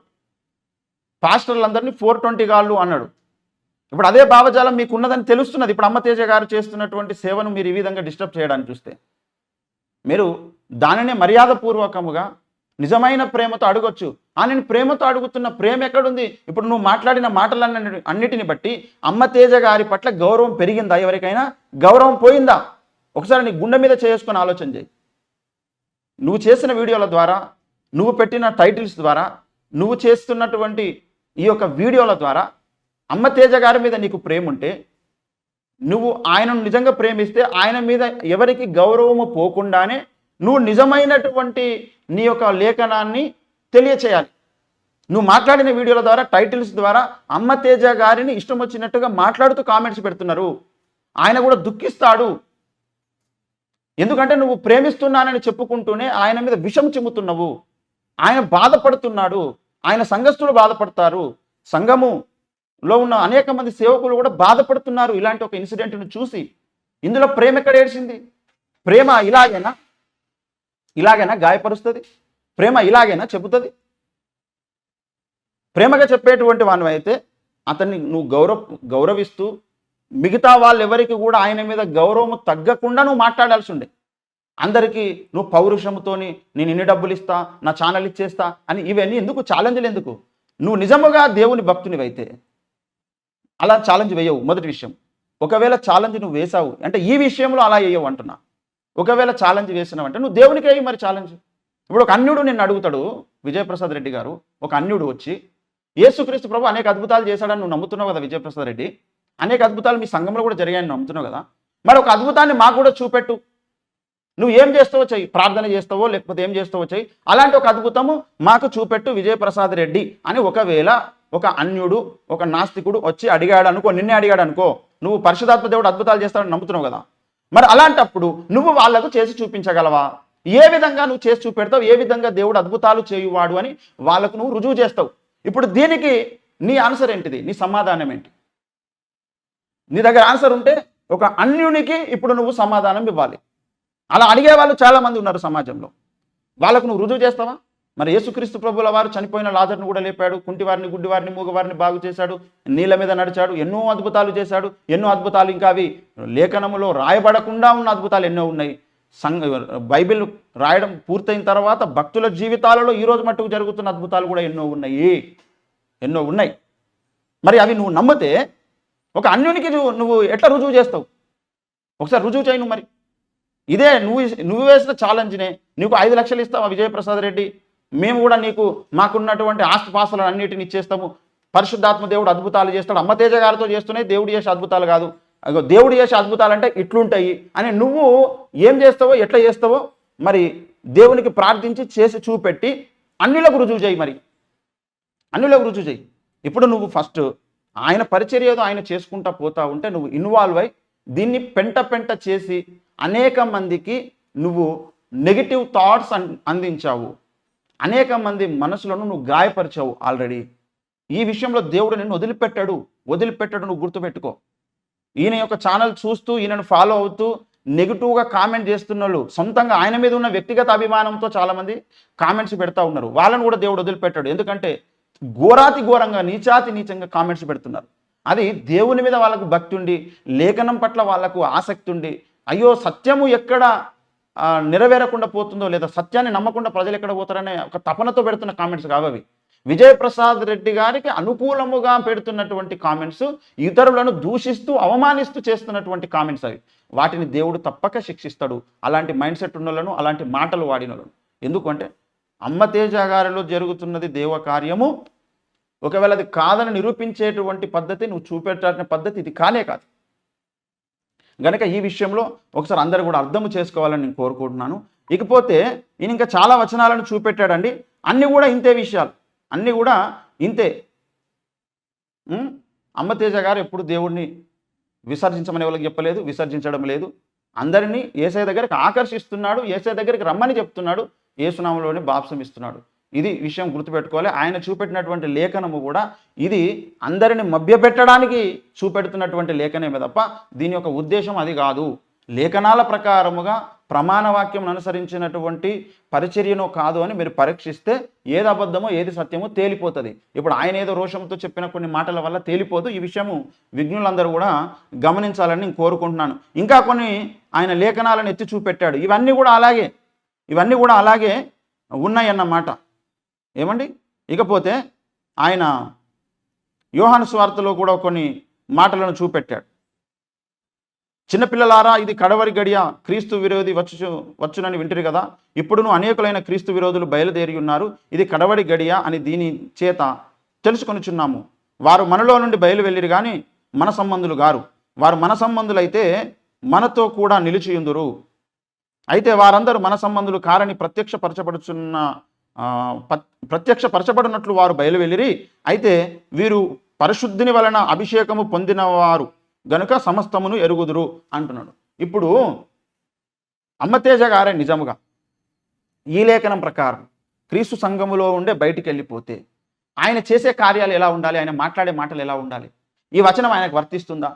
పాస్టర్లందరినీ 420 గాళ్ళు అన్నాడు. ఇప్పుడు అదే భావజాలం మీకు ఉన్నదని తెలుస్తున్నది. ఇప్పుడు అమ్మతేజ గారు చేస్తున్నటువంటి సేవను మీరు ఈ విధంగా డిస్టర్బ్ చేయడానికి చూస్తే, మీరు దానినే మర్యాదపూర్వకముగా నిజమైన ప్రేమతో అడగొచ్చు. నేను ప్రేమతో అడుగుతున్న ప్రేమ ఎక్కడుంది? ఇప్పుడు నువ్వు మాట్లాడిన అన్నిటిని బట్టి అమ్మతేజ గారి పట్ల గౌరవం పెరిగిందా? ఎవరికైనా గౌరవం పోయిందా? ఒకసారి నీ గుండె మీద చేసుకొని ఆలోచన చేయి. నువ్వు చేసిన వీడియోల ద్వారా, నువ్వు పెట్టిన టైటిల్స్ ద్వారా, నువ్వు చేస్తున్నటువంటి ఈ యొక్క వీడియోల ద్వారా అమ్మతేజ గారి మీద నీకు ప్రేమ ఉంటే, నువ్వు ఆయనను నిజంగా ప్రేమిస్తే ఆయన మీద ఎవరికి గౌరవము పోకుండానే నువ్వు నిజమైనటువంటి నీ యొక్క లేఖనాన్ని తెలియచేయాలి. నువ్వు మాట్లాడిన వీడియోల ద్వారా, టైటిల్స్ ద్వారా అమ్మతేజ గారిని ఇష్టం వచ్చినట్టుగా మాట్లాడుతూ కామెంట్స్ పెడుతున్నారు. ఆయన కూడా దుఃఖిస్తాడు. ఎందుకంటే నువ్వు ప్రేమిస్తున్నానని చెప్పుకుంటూనే ఆయన మీద విషం చిమ్ముతున్నావు. ఆయన బాధపడుతున్నాడు, ఆయన సంఘస్థులు బాధపడతారు, సంఘములో ఉన్న అనేక మంది సేవకులు కూడా బాధపడుతున్నారు ఇలాంటి ఒక ఇన్సిడెంట్ను చూసి. ఇందులో ప్రేమ ఎక్కడ ఏడ్చింది? ప్రేమ ఇలాగైనా గాయపరుస్తుంది? ప్రేమ ఇలాగైనా చెబుతుంది? ప్రేమగా చెప్పేటువంటి వాని అయితే అతన్ని నువ్వు గౌరవిస్తూ మిగతా వాళ్ళు ఎవరికి కూడా ఆయన మీద గౌరవం తగ్గకుండా నువ్వు మాట్లాడాల్సి ఉండే. అందరికీ నువ్వు పౌరుషంతోని నేను ఇన్ని డబ్బులు ఇస్తా, నా ఛానల్ ఇచ్చేస్తా అని ఇవన్నీ ఎందుకు? ఛాలెంజ్లు ఎందుకు? నువ్వు నిజముగా దేవుని భక్తునివైతే అలా ఛాలెంజ్ వేయవు. మొదటి విషయం. ఒకవేళ ఛాలెంజ్ నువ్వు వేసావు అంటే ఈ విషయంలో అలా వేయవు అంటున్నా. ఒకవేళ ఛాలెంజ్ వేసినావు అంటే నువ్వు దేవునికి వేయి మరి ఛాలెంజ్. ఇప్పుడు ఒక అన్యుడు నిన్ను అడుగుతాడు, విజయప్రసాద్ రెడ్డి గారు, ఒక అన్యుడు వచ్చి యేసుక్రీస్తు ప్రభు అనేక అద్భుతాలు చేశాడని నువ్వు నమ్ముతున్నావు కదా విజయప్రసాద్ రెడ్డి, అనేక అద్భుతాలు మీ సంఘంలో కూడా జరిగాయని నమ్ముతున్నావు కదా, మరి ఒక అద్భుతాన్ని మాకు కూడా చూపెట్టు. నువ్వు ఏం చేస్తావో చెయ్యి, ప్రార్థన చేస్తావో లేకపోతే ఏం చేస్తావో చెయ్యి, అలాంటి ఒక అద్భుతము మాకు చూపెట్టు విజయప్రసాద్ రెడ్డి అని ఒకవేళ ఒక అన్యుడు, ఒక నాస్తికుడు వచ్చి అడిగాడు అనుకో, నిన్నే అడిగాడు అనుకో, నువ్వు పరిశుద్ధాత్మ దేవుడు అద్భుతాలు చేస్తాడని నమ్ముతున్నావు కదా, మరి అలాంటప్పుడు నువ్వు వాళ్లకు చేసి చూపించగలవా? ఏ విధంగా నువ్వు చేసి చూపెడతావు? ఏ విధంగా దేవుడు అద్భుతాలు చేయువాడు అని వాళ్ళకు నువ్వు రుజువు చేస్తావు? ఇప్పుడు దీనికి నీ ఆన్సర్ ఏంటిది? నీ సమాధానం ఏంటి? నీ దగ్గర ఆన్సర్ ఉంటే ఒక అన్యునికి ఇప్పుడు నువ్వు సమాధానం ఇవ్వాలి. అలా అడిగే వాళ్ళు చాలామంది ఉన్నారు సమాజంలో. వాళ్ళకు నువ్వు రుజువు చేస్తావా? మరి యేసుక్రీస్తు ప్రభుల వారు చనిపోయిన లాజరును కూడా లేపాడు, కుంటివారిని, గుడ్డివారిని, మూగవారిని బాగు చేశాడు, నీళ్ళ మీద నడిచాడు, ఎన్నో అద్భుతాలు చేశాడు. ఎన్నో అద్భుతాలు ఇంకా అవి లేఖనములో రాయబడకుండా ఉన్న అద్భుతాలు ఎన్నో ఉన్నాయి. బైబిల్ రాయడం పూర్తయిన తర్వాత భక్తుల జీవితాలలో ఈరోజు మట్టుకు జరుగుతున్న అద్భుతాలు కూడా ఎన్నో ఉన్నాయి. మరి అవి నువ్వు నమ్మితే ఒక అన్యునికి నువ్వు ఎట్లా రుజువు చేస్తావు? ఒకసారి రుజువు చేయను. మరి ఇదే నువ్వు వేసిన ఛాలెంజ్నే. నీకు 5 లక్షలు ఇస్తావా విజయప్రసాద్ రెడ్డి? మేము కూడా మాకున్నటువంటి ఆస్తిపాస్తులను అన్నిటిని ఇచ్చేస్తాము, పరిశుద్ధాత్మ దేవుడు అద్భుతాలు చేస్తాడు, అమ్మతేజ గారితో చేస్తూనే దేవుడు చేసే అద్భుతాలు కాదు, దేవుడు చేసే అద్భుతాలు అంటే ఇట్లుంటాయి అని నువ్వు ఏం చేస్తావో, ఎట్లా చేస్తావో మరి దేవునికి ప్రార్థించి చేసి చూపెట్టి అన్యులకు రుజువు చేయి. మరి అన్యులకు రుజువు చేయి. ఇప్పుడు నువ్వు ఫస్ట్ ఆయన పరిచర్య ఏదో ఆయన చేసుకుంటా పోతా ఉంటే నువ్వు ఇన్వాల్వ్ అయి దీన్ని పెంట చేసి అనేక మందికి నువ్వు నెగిటివ్ థాట్స్ అందించావు, అనేక మంది మనసులను నువ్వు గాయపరిచావు ఆల్రెడీ. ఈ విషయంలో దేవుడు నిన్ను వదిలిపెట్టాడు. నువ్వు గుర్తుపెట్టుకో. ఈయన యొక్క ఛానల్ చూస్తూ ఈయనను ఫాలో అవుతూ నెగిటివ్గా కామెంట్ చేస్తున్న వాళ్ళు, సొంతంగా ఆయన మీద ఉన్న వ్యక్తిగత అభిమానంతో చాలామంది కామెంట్స్ పెడతా ఉన్నారు. వాళ్ళను కూడా దేవుడు వదిలిపెట్టాడు. ఎందుకంటే ఘోరంగా నీచంగా కామెంట్స్ పెడుతున్నారు. అది దేవుని మీద వాళ్ళకు భక్తి ఉండి, లేఖనం పట్ల వాళ్ళకు ఆసక్తి ఉండి, అయ్యో సత్యము ఎక్కడ నెరవేరకుండా పోతుందో, లేదా సత్యాన్ని నమ్మకుండా ప్రజలు ఎక్కడ పోతారనే ఒక తపనతో పెడుతున్న కామెంట్స్ కావవి. విజయప్రసాద్ రెడ్డి గారికి అనుకూలముగా పెడుతున్నటువంటి కామెంట్స్, ఇతరులను దూషిస్తూ అవమానిస్తూ చేస్తున్నటువంటి కామెంట్స్ అవి. వాటిని దేవుడు తప్పక శిక్షిస్తాడు, అలాంటి మైండ్ సెట్ ఉన్నలను, అలాంటి మాటలు వాడినలను. ఎందుకంటే అమ్మతేజ గారిలో జరుగుతున్నది దేవ కార్యము. ఒకవేళ అది కాదని నిరూపించేటువంటి పద్ధతి, నువ్వు చూపెట్టాల్సిన పద్ధతి ఇది కానే కాదు. గనక ఈ విషయంలో ఒకసారి అందరూ కూడా అర్థం చేసుకోవాలని నేను కోరుకుంటున్నాను. ఇకపోతే ఈయన ఇంకా చాలా వచనాలను చూపెట్టాడండి. అన్నీ కూడా ఇంతే విషయాలు, అన్నీ కూడా ఇంతే. అమ్మతేజ గారు ఎప్పుడు దేవుడిని విసర్జించమని ఎవరికి చెప్పలేదు, విసర్జించడం లేదు. అందరినీ యేసయ్య దగ్గరికి ఆకర్షిస్తున్నాడు, యేసయ్య దగ్గరికి రమ్మని చెప్తున్నాడు, యేసునామములోనే బాప్సం ఇస్తున్నాడు. ఇది విషయం గుర్తుపెట్టుకోవాలి. ఆయన చూపెట్టినటువంటి లేఖనము కూడా ఇది అందరిని మభ్యపెట్టడానికి చూపెడుతున్నటువంటి లేఖనమే తప్ప దీని యొక్క ఉద్దేశం అది కాదు. లేఖనాల ప్రకారముగా ప్రమాణవాక్యం అనుసరించినటువంటి పరిచర్యను కాదు అని మీరు పరీక్షిస్తే ఏది అబద్ధమో ఏది సత్యమో తేలిపోతుంది. ఇప్పుడు ఆయన ఏదో రోషంతో చెప్పిన కొన్ని మాటల వల్ల తేలిపోదు. ఈ విషయము విజ్ఞులందరూ కూడా గమనించాలని నేను కోరుకుంటున్నాను. ఇంకా కొన్ని ఆయన లేఖనాలను ఎత్తి చూపెట్టాడు. ఇవన్నీ కూడా అలాగే ఉన్నాయన్నమాట. ఏమండి? ఇకపోతే ఆయన యోహాను సువార్తలో కూడా కొన్ని మాటలను చూపెట్టాడు. చిన్నపిల్లలారా, ఇది కడవరి గడియ, క్రీస్తు విరోధి వచ్చునని వింటిరి కదా. ఇప్పుడును అనేకులైన క్రీస్తు విరోధులు బయలుదేరి ఉన్నారు. ఇది కడవరి గడియ అని దీని చేత తెలుసుకొనుచున్నాము. వారు మనలో నుండి బయలు వెళ్ళిరు కానీ మన సంబంధులు గారు. వారు మన సంబంధులైతే మనతో కూడా నిలిచియుందురు. అయితే వారందరూ మన సంబంధులు కారని ప్రత్యక్షపరచబడినట్లు వారు బయలు వెళ్ళిరి. అయితే వీరు పరిశుద్ధిని వలన అభిషేకము పొందినవారు గనుక సమస్తమును ఎరుగుదురు అంటున్నాడు. ఇప్పుడు అమ్మతేజ గారే నిజముగా ఈ లేఖనం ప్రకారం క్రీస్తు సంఘములో ఉండే బయటికి వెళ్ళిపోతే ఆయన చేసే కార్యాలు ఎలా ఉండాలి, ఆయన మాట్లాడే మాటలు ఎలా ఉండాలి, ఈ వచనం ఆయనకు వర్తిస్తుందా?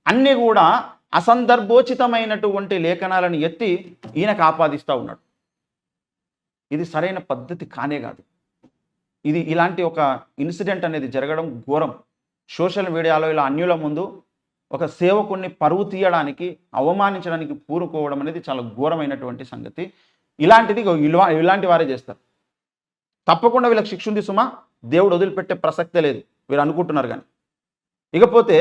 అన్నీ కూడా అసందర్భోచితమైనటువంటి లేఖనాలను ఎత్తి ఈయనకు ఆపాదిస్తూ ఉన్నాడు. ఇది సరైన పద్ధతి కానే కాదు. ఇలాంటి ఒక ఇన్సిడెంట్ అనేది జరగడం ఘోరం. సోషల్ మీడియాలో ఇలా అన్యుల ముందు ఒక సేవకుడిని పరువు తీయడానికి, అవమానించడానికి పూనుకోవడం అనేది చాలా ఘోరమైనటువంటి సంగతి. ఇలాంటిది ఇలాంటి వారే చేస్తారు. తప్పకుండా వీళ్ళకి శిక్ష ఉంది సుమా, దేవుడు వదిలిపెట్టే ప్రసక్తే లేదు, వీరు అనుకుంటున్నారు. కానీ ఇకపోతే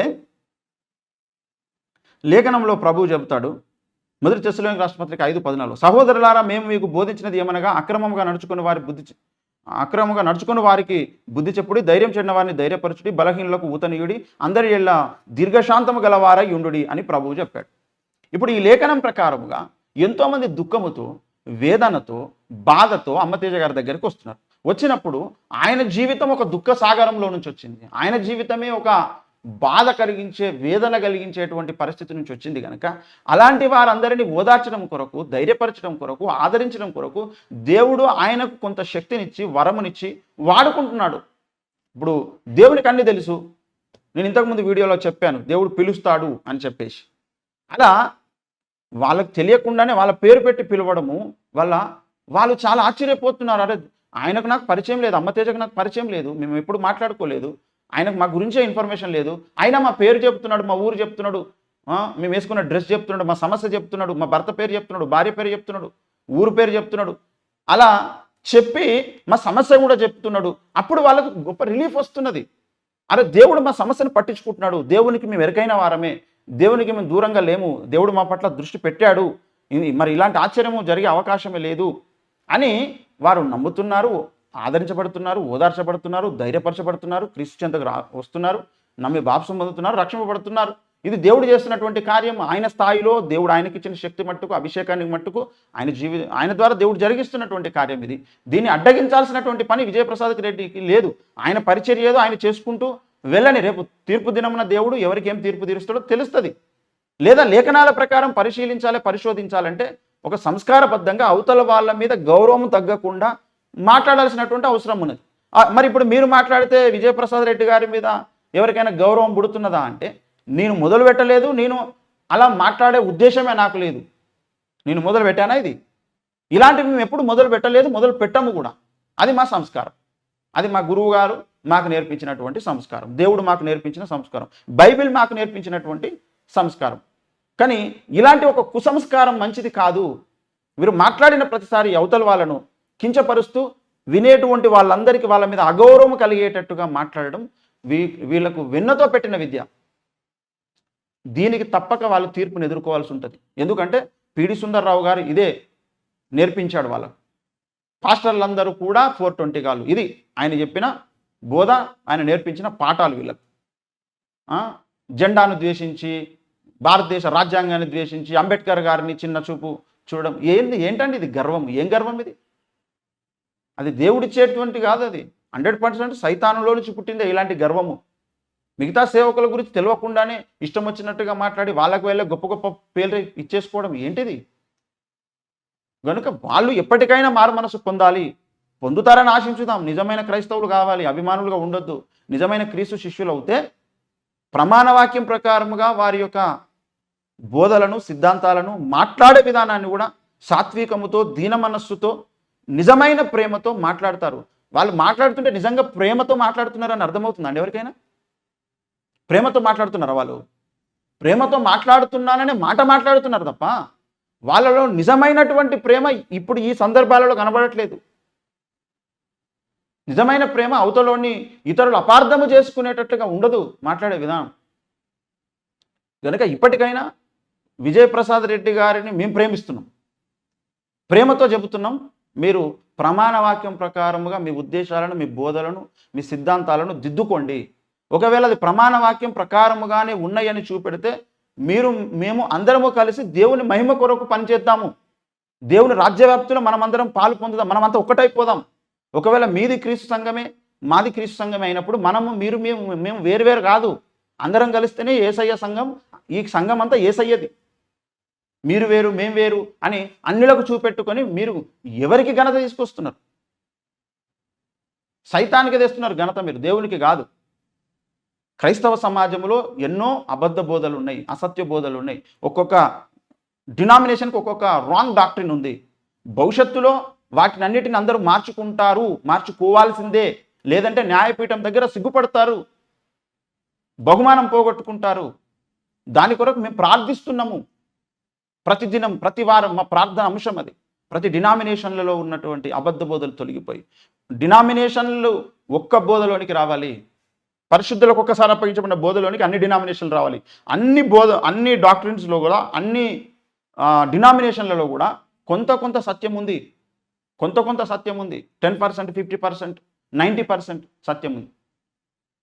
లేఖనంలో ప్రభువు చెబుతాడు, మొదటి తెస్సలోనికైన రాష్ట్రపత్రిక 5:14, సహోదరులారా, మేము మీకు బోధించినది ఏమనగా అక్రమంగా నడుచుకుని వారికి బుద్ధి చెప్పుడి, ధైర్యం చెడిన వారిని ధైర్యపరచుడి, బలహీనులకు ఊతనీయుడి, అందరి ఎల్ల దీర్ఘశాంతము గలవారై ఉండుడి అని ప్రభువు చెప్పాడు. ఇప్పుడు ఈ లేఖనం ప్రకారముగా ఎంతోమంది దుఃఖముతో, వేదనతో, బాధతో అమ్మతేజ గారి దగ్గరికి వస్తున్నారు. వచ్చినప్పుడు ఆయన జీవితం ఒక దుఃఖ సాగరంలో నుంచి వచ్చింది. ఆయన జీవితమే ఒక బాధ కలిగించే, వేదన కలిగించేటువంటి పరిస్థితి నుంచి వచ్చింది కనుక అలాంటి వారందరినీ ఓదార్చడం కొరకు, ధైర్యపరచడం కొరకు, ఆదరించడం కొరకు దేవుడు ఆయనకు కొంత శక్తినిచ్చి, వరమునిచ్చి వాడుకుంటున్నాడు. ఇప్పుడు దేవునికి అన్నీ తెలుసు. నేను ఇంతకుముందు వీడియోలో చెప్పాను, దేవుడు పిలుస్తాడు అని చెప్పేసి. అలా వాళ్ళకి తెలియకుండానే వాళ్ళ పేరు పెట్టి పిలవడము వల్ల వాళ్ళు చాలా ఆశ్చర్యపోతున్నారు. అరే, ఆయనకు నాకు పరిచయం లేదు, అమ్మతేజకు నాకు పరిచయం లేదు, మేము ఎప్పుడు మాట్లాడుకోలేదు, ఆయనకు మా గురించే ఇన్ఫర్మేషన్ లేదు, అయినా మా పేరు చెప్తున్నాడు, మా ఊరు చెప్తున్నాడు, మేము వేసుకున్న డ్రెస్ చెప్తున్నాడు, మా సమస్య చెప్తున్నాడు, మా భర్త పేరు చెప్తున్నాడు, భార్య పేరు చెప్తున్నాడు, ఊరు పేరు చెప్తున్నాడు. అలా చెప్పి మా సమస్య కూడా చెప్తున్నాడు. అప్పుడు వాళ్ళకు గొప్ప రిలీఫ్ వస్తున్నది. అరే, దేవుడు మా సమస్యను పట్టించుకుంటున్నాడు, దేవునికి మేము ఎరకైన వారమే, దేవునికి మేము దూరంగా లేము, దేవుడు మా పట్ల దృష్టి పెట్టాడు, మరి ఇలాంటి ఆశ్చర్యము జరిగే అవకాశమే లేదు అని వారు నమ్ముతున్నారు, ఆదరించబడుతున్నారు, ఓదార్చబడుతున్నారు, ధైర్యపరచబడుతున్నారు, క్రీస్తు చెంతకు వస్తున్నారు, నమ్మి బాప్సం పొందుతున్నారు, రక్షింపబడుతున్నారు. ఇది దేవుడు చేస్తున్నటువంటి కార్యం. ఆయన స్థాయిలో దేవుడు ఆయనకి ఇచ్చిన శక్తి మట్టుకు, అభిషేకానికి మట్టుకు ఆయన ద్వారా దేవుడు జరిగిస్తున్నటువంటి కార్యం ఇది. దీన్ని అడ్డగించాల్సినటువంటి పని విజయప్రసాద్ రెడ్డికి లేదు. ఆయన పరిచర్య ఏదో ఆయన చేసుకుంటూ వెళ్ళని. రేపు తీర్పు దినమున దేవుడు ఎవరికి ఏం తీర్పు తీరుస్తాడో తెలుస్తుంది. లేదా లేఖనాల ప్రకారం పరిశోధించాలంటే ఒక సంస్కారబద్ధంగా అవతల వాళ్ళ మీద గౌరవం తగ్గకుండా మాట్లాడాల్సినటువంటి అవసరం ఉన్నది. మరి ఇప్పుడు మీరు మాట్లాడితే విజయప్రసాద్ రెడ్డి గారి మీద ఎవరికైనా గౌరవం పుడుతున్నదా అంటే, నేను మొదలు పెట్టలేదు, నేను అలా మాట్లాడే ఉద్దేశమే నాకు లేదు, నేను మొదలు పెట్టానా? ఇలాంటివి మేము ఎప్పుడు మొదలు పెట్టలేదు, మొదలు పెట్టము కూడా. అది మా సంస్కారం, అది మా గురువు గారు మాకు నేర్పించినటువంటి సంస్కారం, దేవుడు మాకు నేర్పించిన సంస్కారం, బైబిల్ మాకు నేర్పించినటువంటి సంస్కారం. కానీ ఇలాంటి ఒక కుసంస్కారం మంచిది కాదు. వీరు మాట్లాడిన ప్రతిసారి అవతల వాళ్ళను కించపరుస్తూ వినేటువంటి వాళ్ళందరికీ వాళ్ళ మీద అగౌరవం కలిగేటట్టుగా మాట్లాడడం వీళ్ళకు వెన్నతో పెట్టిన విద్య. దీనికి తప్పక వాళ్ళు తీర్పును ఎదుర్కోవాల్సి ఉంటుంది. ఎందుకంటే పిడి సుందర్రావు గారు ఇదే నేర్పించాడు వాళ్ళకు. పాస్టర్లందరూ కూడా 420 గాళ్ళు. ఇది ఆయన చెప్పిన బోధ, ఆయన నేర్పించిన పాఠాలు వీళ్ళకు. జెండాను ద్వేషించి, భారతదేశ రాజ్యాంగాన్ని ద్వేషించి, అంబేద్కర్ గారిని చిన్న చూపు చూడడం ఏంటండి ఇది? గర్వం. ఏం గర్వం ఇది? అది దేవుడిచ్చేటువంటి కాదు, అది 100% సైతానులో నుంచి పుట్టిందే ఇలాంటి గర్వము. మిగతా సేవకుల గురించి తెలియకుండానే ఇష్టం వచ్చినట్టుగా మాట్లాడి వాళ్ళకు వెళ్ళే గొప్ప గొప్ప పేర్లు ఇచ్చేసుకోవడం ఏంటిది? కనుక వాళ్ళు ఎప్పటికైనా మారు మనసు పొందాలి, పొందుతారని ఆశించుదాం. నిజమైన క్రైస్తవులు కావాలి, అభిమానులుగా ఉండొద్దు. నిజమైన క్రీస్తు శిష్యులు అవుతే ప్రమాణవాక్యం ప్రకారముగా వారి యొక్క బోధలను, సిద్ధాంతాలను, మాట్లాడే విధానాన్ని కూడా సాత్వికముతో, దీన మనస్సుతో, నిజమైన ప్రేమతో మాట్లాడతారు. వాళ్ళు మాట్లాడుతుంటే నిజంగా ప్రేమతో మాట్లాడుతున్నారని అర్థమవుతుందండి ఎవరికైనా? ప్రేమతో మాట్లాడుతున్నారా వాళ్ళు? ప్రేమతో మాట్లాడుతున్నాననే మాట మాట్లాడుతున్నారు తప్ప వాళ్ళలో నిజమైనటువంటి ప్రేమ ఇప్పుడు ఈ సందర్భాలలో కనబడట్లేదు. నిజమైన ప్రేమ అవతలోని ఇతరులు అపార్థము చేసుకునేటట్టుగా ఉండదు మాట్లాడే విధానం. కనుక ఇప్పటికైనా విజయప్రసాద్ రెడ్డి గారిని మేము ప్రేమిస్తున్నాం, ప్రేమతో చెబుతున్నాం. మీరు ప్రమాణ వాక్యం ప్రకారముగా మీ ఉద్దేశాలను, మీ బోధలను, మీ సిద్ధాంతాలను దిద్దుకోండి. ఒకవేళ అది ప్రమాణ వాక్యం ప్రకారముగానే ఉన్నాయని చూపెడితే మేము అందరము కలిసి దేవుని మహిమ కొరకు పనిచేద్దాము. దేవుని రాజ్యవ్యాప్తిలో మనమందరం పాలు పొందుదాం, మనమంతా ఒక్కటైపోదాం. ఒకవేళ మీది క్రీస్తు సంఘమే, మాది క్రీస్తు సంఘమే అయినప్పుడు మేము వేరు కాదు, అందరం కలిస్తేనే యేసయ్య సంఘం. ఈ సంఘం అంతా యేసయ్యది. మీరు వేరు, మేం వేరు అని అన్నిలకు చూపెట్టుకొని మీరు ఎవరికి ఘనత తీసుకొస్తున్నారు? సైతానికి తెస్తున్నారు ఘనత, మీరు దేవునికి కాదు. క్రైస్తవ సమాజంలో ఎన్నో అబద్ధ బోధలు ఉన్నాయి, అసత్య బోధలు ఉన్నాయి. ఒక్కొక్క డినామినేషన్కి ఒక్కొక్క రాంగ్ డాక్ట్రిన్ ఉంది. భవిష్యత్తులో వాటిని అన్నిటిని అందరూ మార్చుకోవాల్సిందే. లేదంటే న్యాయపీఠం దగ్గర సిగ్గుపడతారు, బహుమానం పోగొట్టుకుంటారు. దాని కొరకు మేము ప్రార్థిస్తున్నాము. ప్రతిదినం, ప్రతి వారం మా ప్రార్థన అంశం అది. ప్రతి డినామినేషన్లలో ఉన్నటువంటి అబద్ధ బోధలు తొలగిపోయి డినామినేషన్లు ఒక్క బోధలోనికి రావాలి. పరిశుద్ధులకు ఒక్కసారి అప్పగించబడిన బోధలోనికి అన్ని డినామినేషన్లు రావాలి. అన్ని డాక్టరీన్స్లో కూడా, అన్ని డినామినేషన్లలో కూడా కొంత సత్యం ఉంది, కొంత సత్యం ఉంది. 10%, 50%, 90% సత్యం ఉంది.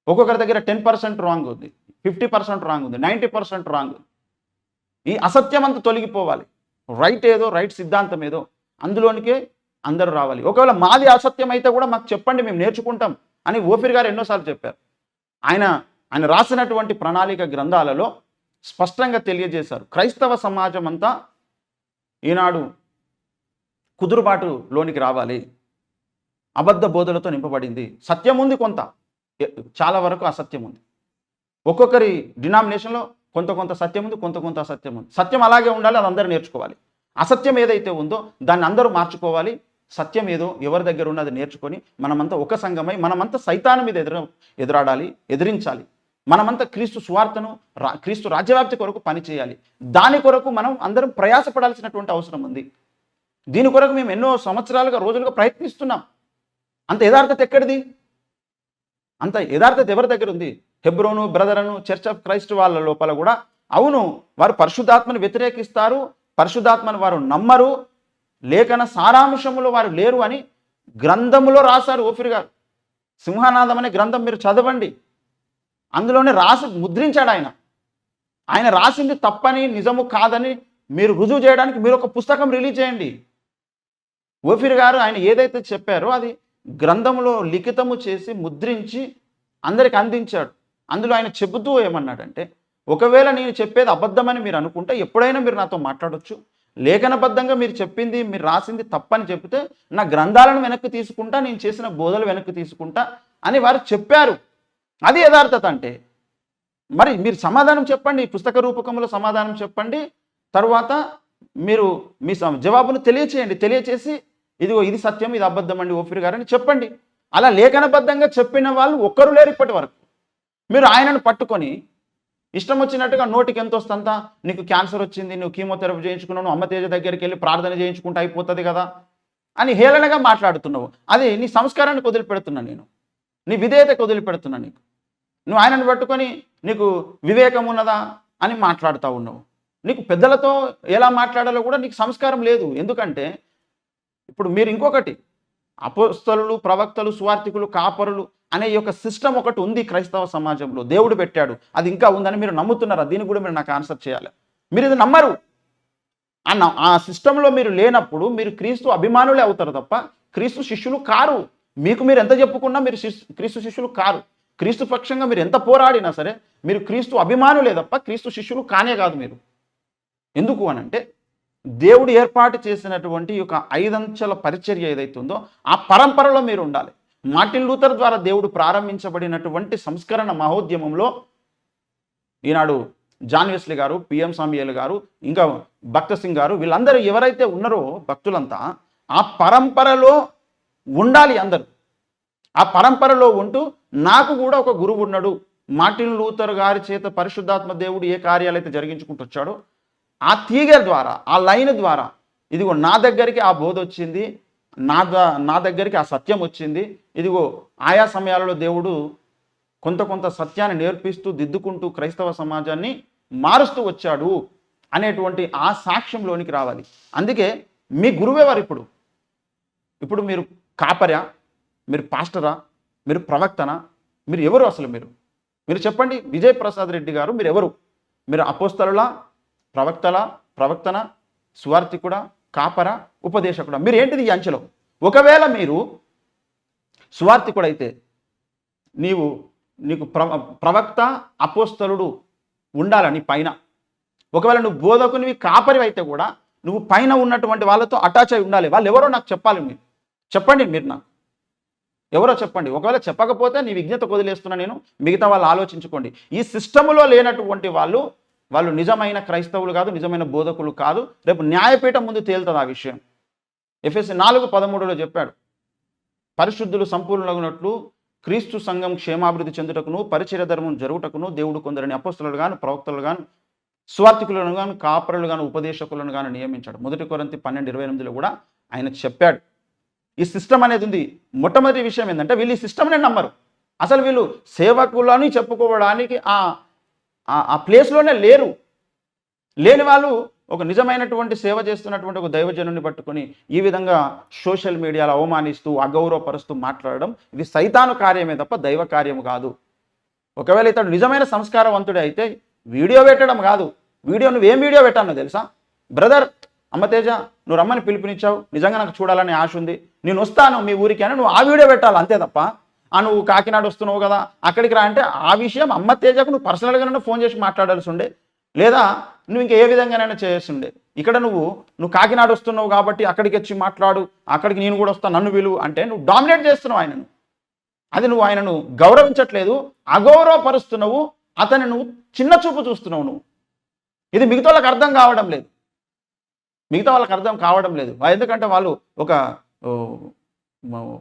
ఒక్కొక్కరి దగ్గర 10% రాంగ్ ఉంది, 50% రాంగ్ ఉంది, 90% రాంగ్ ఉంది. ఈ అసత్యం అంతా తొలగిపోవాలి. రైట్ ఏదో, రైట్ సిద్ధాంతం ఏదో, అందులోనికే అందరూ రావాలి. ఒకవేళ మాది అసత్యం అయితే కూడా మాకు చెప్పండి, మేము నేర్చుకుంటాం అని ఓఫీర్ గారు ఎన్నోసార్లు చెప్పారు. ఆయన రాసినటువంటి ప్రణాళిక గ్రంథాలలో స్పష్టంగా తెలియజేశారు. క్రైస్తవ సమాజం అంతా ఈనాడు కుదురుబాటులోనికి రావాలి. అబద్ధ బోధలతో నింపబడింది. సత్యం ఉంది కొంత, చాలా వరకు అసత్యం ఉంది. ఒక్కొక్కరి డినామినేషన్లో కొంత సత్యం ఉంది, కొంత అసత్యం ఉంది. సత్యం అలాగే ఉండాలి, అది అందరూ నేర్చుకోవాలి. అసత్యం ఏదైతే ఉందో దాన్ని అందరూ మార్చుకోవాలి. సత్యం ఏదో ఎవరి దగ్గర ఉన్నది నేర్చుకొని మనమంతా ఒక సంఘమై మనమంతా సైతాను మీద ఎదురాడాలి, ఎదిరించాలి. మనమంతా క్రీస్తు సువార్తను, క్రీస్తు రాజ్యవ్యాప్తి కొరకు పనిచేయాలి. దాని కొరకు మనం అందరం ప్రయాసపడాల్సినటువంటి అవసరం ఉంది. దీని కొరకు మేము ఎన్నో సంవత్సరాలుగా, రోజులుగా ప్రయత్నిస్తున్నాం. అంత యథార్థత ఎక్కడిది? అంత యథార్థత ఎవరి దగ్గర ఉంది? హెబ్రోను బ్రదరను చర్చ్ ఆఫ్ క్రైస్ట్ వాళ్ళ లోపల కూడా అవును, వారు పరిశుద్ధాత్మను వ్యతిరేకిస్తారు, పరిశుద్ధాత్మను వారు నమ్మరు, లేఖన సారాంశములో వారు లేరు అని గ్రంథములో రాశారు ఓఫీర్ గారు. సింహనాదం అనే గ్రంథం మీరు చదవండి, అందులోనే రాసి ముద్రించాడు ఆయన. ఆయన రాసింది తప్పని, నిజము కాదని మీరు రుజువు చేయడానికి మీరు ఒక పుస్తకం రిలీజ్ చేయండి. ఓఫీర్ గారు ఆయన ఏదైతే చెప్పారో అది గ్రంథంలో లిఖితము చేసి ముద్రించి అందరికి అందించాడు. అందులో ఆయన చెబుతూ ఏమన్నాడంటే, ఒకవేళ నేను చెప్పేది అబద్ధమని మీరు అనుకుంటే ఎప్పుడైనా మీరు నాతో మాట్లాడొచ్చు. లేఖనబద్ధంగా మీరు చెప్పింది, మీరు రాసింది తప్పని చెప్తే నా గ్రంథాలను వెనక్కి తీసుకుంటా, నేను చేసిన బోధలు వెనక్కి తీసుకుంటా అని వారు చెప్పారు. అది యథార్థత అంటే. మరి మీరు సమాధానం చెప్పండి, పుస్తక రూపకంలో సమాధానం చెప్పండి. తర్వాత మీరు మీ జవాబును తెలియచేసి ఇదిగో ఇది సత్యం, ఇది అబద్ధం అండి ఓఫీర్ గారని చెప్పండి. అలా లేఖనబద్ధంగా చెప్పిన వాళ్ళు ఒక్కరు లేరు ఇప్పటి వరకు. మీరు ఆయనను పట్టుకొని ఇష్టం వచ్చినట్టుగా నోటికి ఎంత వస్తుందంతా, నీకు క్యాన్సర్ వచ్చింది, నువ్వు కీమోథెరపీ చేయించుకున్నావు, అమ్మ తేజ దగ్గరికి వెళ్ళి ప్రార్థన చేయించుకుంటే అయిపోతుంది కదా అని హేళనగా మాట్లాడుతున్నావు. అది నీ సంస్కారానికి వదిలిపెడుతున్నా, నేను నీ విధేయతకు వదిలిపెడుతున్నా. నువ్వు ఆయనను పట్టుకొని నీకు వివేకం ఉన్నదా అని మాట్లాడుతూ ఉన్నావు. నీకు పెద్దలతో ఎలా మాట్లాడాలో కూడా నీకు సంస్కారం లేదు. ఎందుకంటే ఇప్పుడు మీరు ఇంకొకటి, అపోస్తలులు, ప్రవక్తలు, సువార్థికులు, కాపరులు అనే యొక్క సిస్టమ్ ఒకటి ఉంది క్రైస్తవ సమాజంలో, దేవుడు పెట్టాడు. అది ఇంకా ఉందని మీరు నమ్ముతున్నారా? దీనికి కూడా మీరు నాకు ఆన్సర్ చేయాలి. మీరు ఇది నమ్మరు. ఆ సిస్టంలో మీరు లేనప్పుడు మీరు క్రీస్తు అభిమానులే అవుతారు తప్ప క్రీస్తు శిష్యులు కారు. మీకు మీరు ఎంత చెప్పుకున్నా మీరు క్రీస్తు శిష్యులు కారు. క్రీస్తు పక్షంగా మీరు ఎంత పోరాడినా సరే మీరు క్రీస్తు అభిమానులే తప్ప క్రీస్తు శిష్యులు కానే కాదు మీరు. ఎందుకు అనంటే దేవుడు ఏర్పాటు చేసినటువంటి ఒక 5 అంచెల పరిచర్య ఏదైతే ఉందో ఆ పరంపరలో మీరు ఉండాలి. మార్టిన్ లూథర్ ద్వారా దేవుడు ప్రారంభించబడినటువంటి సంస్కరణ మహోద్యమంలో ఈనాడు జాన్ వెస్లీ గారు, పిఎం సామ్యుయేల్ గారు, ఇంకా భక్త సింగ్ గారు, వీళ్ళందరూ ఎవరైతే ఉన్నారో భక్తులంతా ఆ పరంపరలో ఉండాలి అందరూ. ఆ పరంపరలో ఉంటూ నాకు కూడా ఒక గురువు ఉన్నాడు, మార్టిన్ లూథర్ గారి చేత పరిశుద్ధాత్మ దేవుడు ఏ కార్యాలు అయితే జరిగించుకుంటూ వచ్చాడో ఆ తీగ ద్వారా, ఆ లైన్ ద్వారా, ఇదిగో నా దగ్గరికి ఆ బోధ వచ్చింది, నా దగ్గరికి ఆ సత్యం వచ్చింది, ఇదిగో ఆయా సమయాలలో దేవుడు కొంత సత్యాన్ని నేర్పిస్తూ దిద్దుకుంటూ క్రైస్తవ సమాజాన్ని మారుస్తూ వచ్చాడు అనేటువంటి ఆ సాక్ష్యంలోనికి రావాలి. అందుకే మీ గురువెవరు? ఇప్పుడు మీరు కాపరా, మీరు పాస్టరా, మీరు ప్రవక్తనా, మీరు ఎవరు? అసలు మీరు చెప్పండి. విజయ్ ప్రసాద్ రెడ్డి గారు మీరు ఎవరు? మీరు అపోస్తలులా, ప్రవక్తన, సువార్థికుడా, కాపరా, ఉపదేశకుడా? మీరు ఏంటిది ఈ అంచెలో? ఒకవేళ మీరు సువార్థికుడైతే నీకు ప్రవక్త, అపోస్తలుడు ఉండాలని పైన. ఒకవేళ నువ్వు బోధకునివి, కాపరివి అయితే కూడా నువ్వు పైన ఉన్నటువంటి వాళ్ళతో అటాచ్ అయి ఉండాలి. వాళ్ళు ఎవరో నాకు చెప్పాలి. మీరు చెప్పండి, మీరు నాకు ఎవరో చెప్పండి. ఒకవేళ చెప్పకపోతే నీ విజ్ఞత వదిలేస్తున్నా నేను, మిగతా వాళ్ళు ఆలోచించుకోండి. ఈ సిస్టములో లేనటువంటి వాళ్ళు నిజమైన క్రైస్తవులు కాదు, నిజమైన బోధకులు కాదు. రేపు న్యాయపీఠం ముందు తేలుతుంది ఆ విషయం. ఎఫెసీ 4:13 చెప్పాడు, పరిశుద్ధులు సంపూర్ణులగునట్లు క్రీస్తు సంఘం క్షేమాభివృద్ధి చెందుటకును పరిచర్య ధర్మం జరుగుటకును దేవుడు కొందరిని అపోస్తలులు గాను, ప్రవక్తలు గాను, స్వార్థికులను గాను, కాపరులు గాను, ఉపదేశకులను గాను నియమించాడు. 1 కొరింథీ 12:28 కూడా ఆయన చెప్పాడు. ఈ సిస్టమ్ అనేది ఉంది. మొట్టమొదటి విషయం ఏంటంటే వీళ్ళు ఈ సిస్టమ్నే నమ్మరు. అసలు వీళ్ళు సేవకులని చెప్పుకోవడానికి ఆ ప్లేస్లోనే లేని వాళ్ళు ఒక నిజమైనటువంటి సేవ చేస్తున్నటువంటి ఒక దైవజనుని పట్టుకొని ఈ విధంగా సోషల్ మీడియాలో అవమానిస్తూ, అగౌరవపరుస్తూ మాట్లాడడం ఇది సైతాను కార్యమే తప్ప దైవ కార్యము కాదు. ఒకవేళ ఇతడు నిజమైన సంస్కారవంతుడే అయితే వీడియో పెట్టడం కాదు. నువ్వేం వీడియో పెట్టానో తెలుసా? బ్రదర్ అమ్మతేజ, నువ్వు రమ్మని పిలుపునిచ్చావు, నిజంగా నాకు చూడాలని ఆశ ఉంది, నేను వస్తాను మీ ఊరికి అని నువ్వు ఆ వీడియో పెట్టాలి. అంతే తప్ప నువ్వు కాకినాడ వస్తున్నావు కదా అక్కడికి రా అంటే ఆ విషయం అమ్మతేజకు నువ్వు పర్సనల్గానే ఫోన్ చేసి మాట్లాడాల్సి ఉండే, లేదా నువ్వు ఇంకా ఏ విధంగానైనా చేస్తుండే. ఇక్కడ నువ్వు కాకినాడ వస్తున్నావు కాబట్టి అక్కడికి వచ్చి మాట్లాడు, అక్కడికి నేను కూడా వస్తాను, నన్ను విలువ అంటే నువ్వు డామినేట్ చేస్తున్నావు ఆయనను. అది నువ్వు ఆయనను గౌరవించట్లేదు, అగౌరవపరుస్తున్నావు, అతన్ని నువ్వు చిన్న చూపు చూస్తున్నావు. నువ్వు ఇది మిగతా వాళ్ళకి అర్థం కావడం లేదు. ఎందుకంటే వాళ్ళు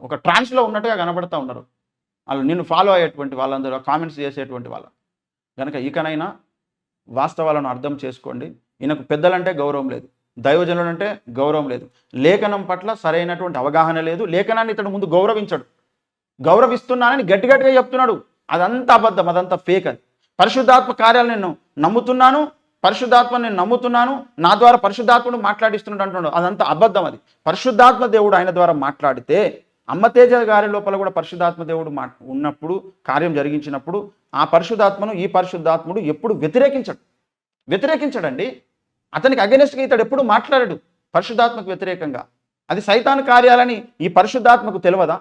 ఒక ట్రాన్స్లో ఉన్నట్టుగా కనబడుతూ ఉన్నారు. వాళ్ళు నిన్ను ఫాలో అయ్యేటువంటి వాళ్ళందరూ, కామెంట్స్ చేసేటువంటి వాళ్ళు. కనుక ఇకనైనా వాస్తవాలను అర్థం చేసుకోండి. ఈయనకు పెద్దలంటే గౌరవం లేదు, దైవజనులు అంటే గౌరవం లేదు, లేఖనం పట్ల సరైనటువంటి అవగాహన లేదు. లేఖనాన్ని ఇతడు ముందు గౌరవించడు. గౌరవిస్తున్నానని గట్టిగా చెప్తున్నాడు. అదంతా అబద్ధం, అదంతా ఫేక్. అది పరిశుద్ధాత్మ కార్యాలు నేను నమ్ముతున్నాను, నా ద్వారా పరిశుద్ధాత్ముడు మాట్లాడిస్తున్నాడు అంటున్నాడు. అదంతా అబద్ధం. అది పరిశుద్ధాత్మ దేవుడు ఆయన ద్వారా మాట్లాడితే, అమ్మతేజ గారి లోపల కూడా పరిశుద్ధాత్మ దేవుడు ఉన్నప్పుడు, కార్యం జరిగించినప్పుడు ఆ పరిశుద్ధాత్మను ఈ పరిశుద్ధాత్ముడు ఎప్పుడు వ్యతిరేకించడండి. అతనికి అగెనిస్ట్గా ఇతడు ఎప్పుడు మాట్లాడాడు పరిశుద్ధాత్మకు వ్యతిరేకంగా. అది సైతాను కార్యాలని ఈ పరిశుద్ధాత్మకు తెలియదా?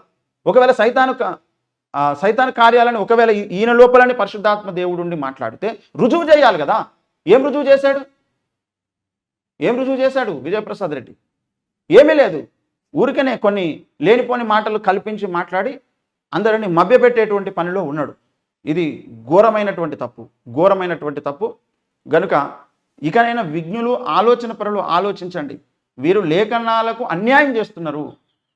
ఒకవేళ సైతాను కార్యాలని ఒకవేళ ఈయన లోపలని పరిశుద్ధాత్మ దేవుడు మాట్లాడితే రుజువు చేయాలి కదా. ఏం రుజువు చేశాడు విజయప్రసాద్ రెడ్డి? ఏమీ లేదు. ఊరికనే కొన్ని లేనిపోని మాటలు కల్పించి మాట్లాడి అందరిని మభ్యపెట్టేటువంటి పనిలో ఉన్నాడు. ఇది ఘోరమైనటువంటి తప్పు. గనుక ఇకనైనా విజ్ఞులు, ఆలోచన పరులు ఆలోచించండి. వీరు లేఖనాలకు అన్యాయం చేస్తున్నారు,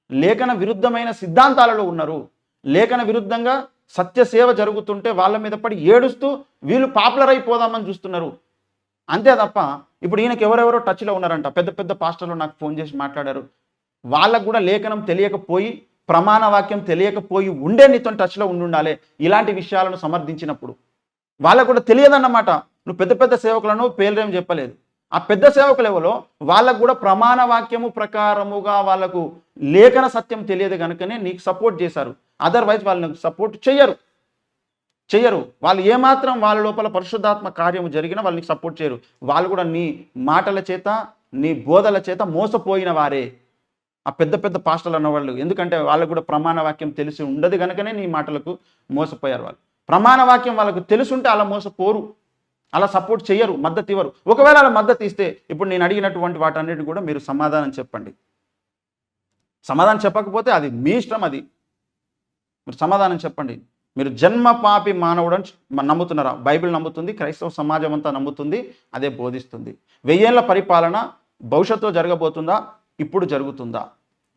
లేఖన విరుద్ధమైన సిద్ధాంతాలలో ఉన్నారు, లేఖన విరుద్ధంగా సత్యసేవ జరుగుతుంటే వాళ్ళ మీద పడి ఏడుస్తూ వీళ్ళు పాపులర్ అయిపోదామని చూస్తున్నారు. అంతే తప్ప ఇప్పుడు ఈయనకి ఎవరెవరో టచ్లో ఉన్నారంట. పెద్ద పెద్ద పాస్టర్లు నాకు ఫోన్ చేసి మాట్లాడారు. వాళ్ళకు కూడా లేఖనం తెలియకపోయి, ప్రమాణ వాక్యం తెలియకపోయి ఉండే నీతో టచ్లో ఉండాలి. ఇలాంటి విషయాలను సమర్థించినప్పుడు వాళ్ళకు కూడా తెలియదన్నమాట. నువ్వు పెద్ద పెద్ద సేవకులను పేర్లేం చెప్పలేదు. ఆ పెద్ద సేవకులు ఎవరో వాళ్ళకు కూడా ప్రమాణ వాక్యము ప్రకారముగా వాళ్ళకు లేఖన సత్యం తెలియదు కనుకనే నీకు సపోర్ట్ చేశారు. అదర్వైజ్ వాళ్ళని సపోర్ట్ చెయ్యరు. వాళ్ళు ఏమాత్రం వాళ్ళ లోపల పరిశుద్ధాత్మ కార్యము జరిగినా వాళ్ళని సపోర్ట్ చేయరు. వాళ్ళు కూడా నీ మాటల చేత, నీ బోధల చేత మోసపోయిన వారే ఆ పెద్ద పెద్ద పాస్టర్లు అన్నవాళ్ళు. ఎందుకంటే వాళ్ళకు కూడా ప్రమాణ వాక్యం తెలిసి ఉండదు కనుకనే నీ మాటలకు మోసపోయారు. వాళ్ళు ప్రమాణ వాక్యం వాళ్ళకు తెలుసుంటే అలా మోసపోరు. అలా సపోర్ట్ చేయరు, మద్దతు ఇవ్వరు. ఒకవేళ అలా మద్దతు ఇస్తే ఇప్పుడు నేను అడిగినటువంటి వాటన్నిటిని కూడా మీరు సమాధానం చెప్పండి. సమాధానం చెప్పకపోతే అది మీ ఇష్టం. అది మీరు సమాధానం చెప్పండి. మీరు జన్మ పాపి మానవుడని నమ్ముతున్నారా? బైబిల్ నమ్ముతుంది, క్రైస్తవ సమాజం అంతా నమ్ముతుంది, అదే బోధిస్తుంది. 1000 ఏళ్ల పరిపాలన భవిష్యత్తులో జరగబోతుందా? ఇప్పుడు జరుగుతుందా?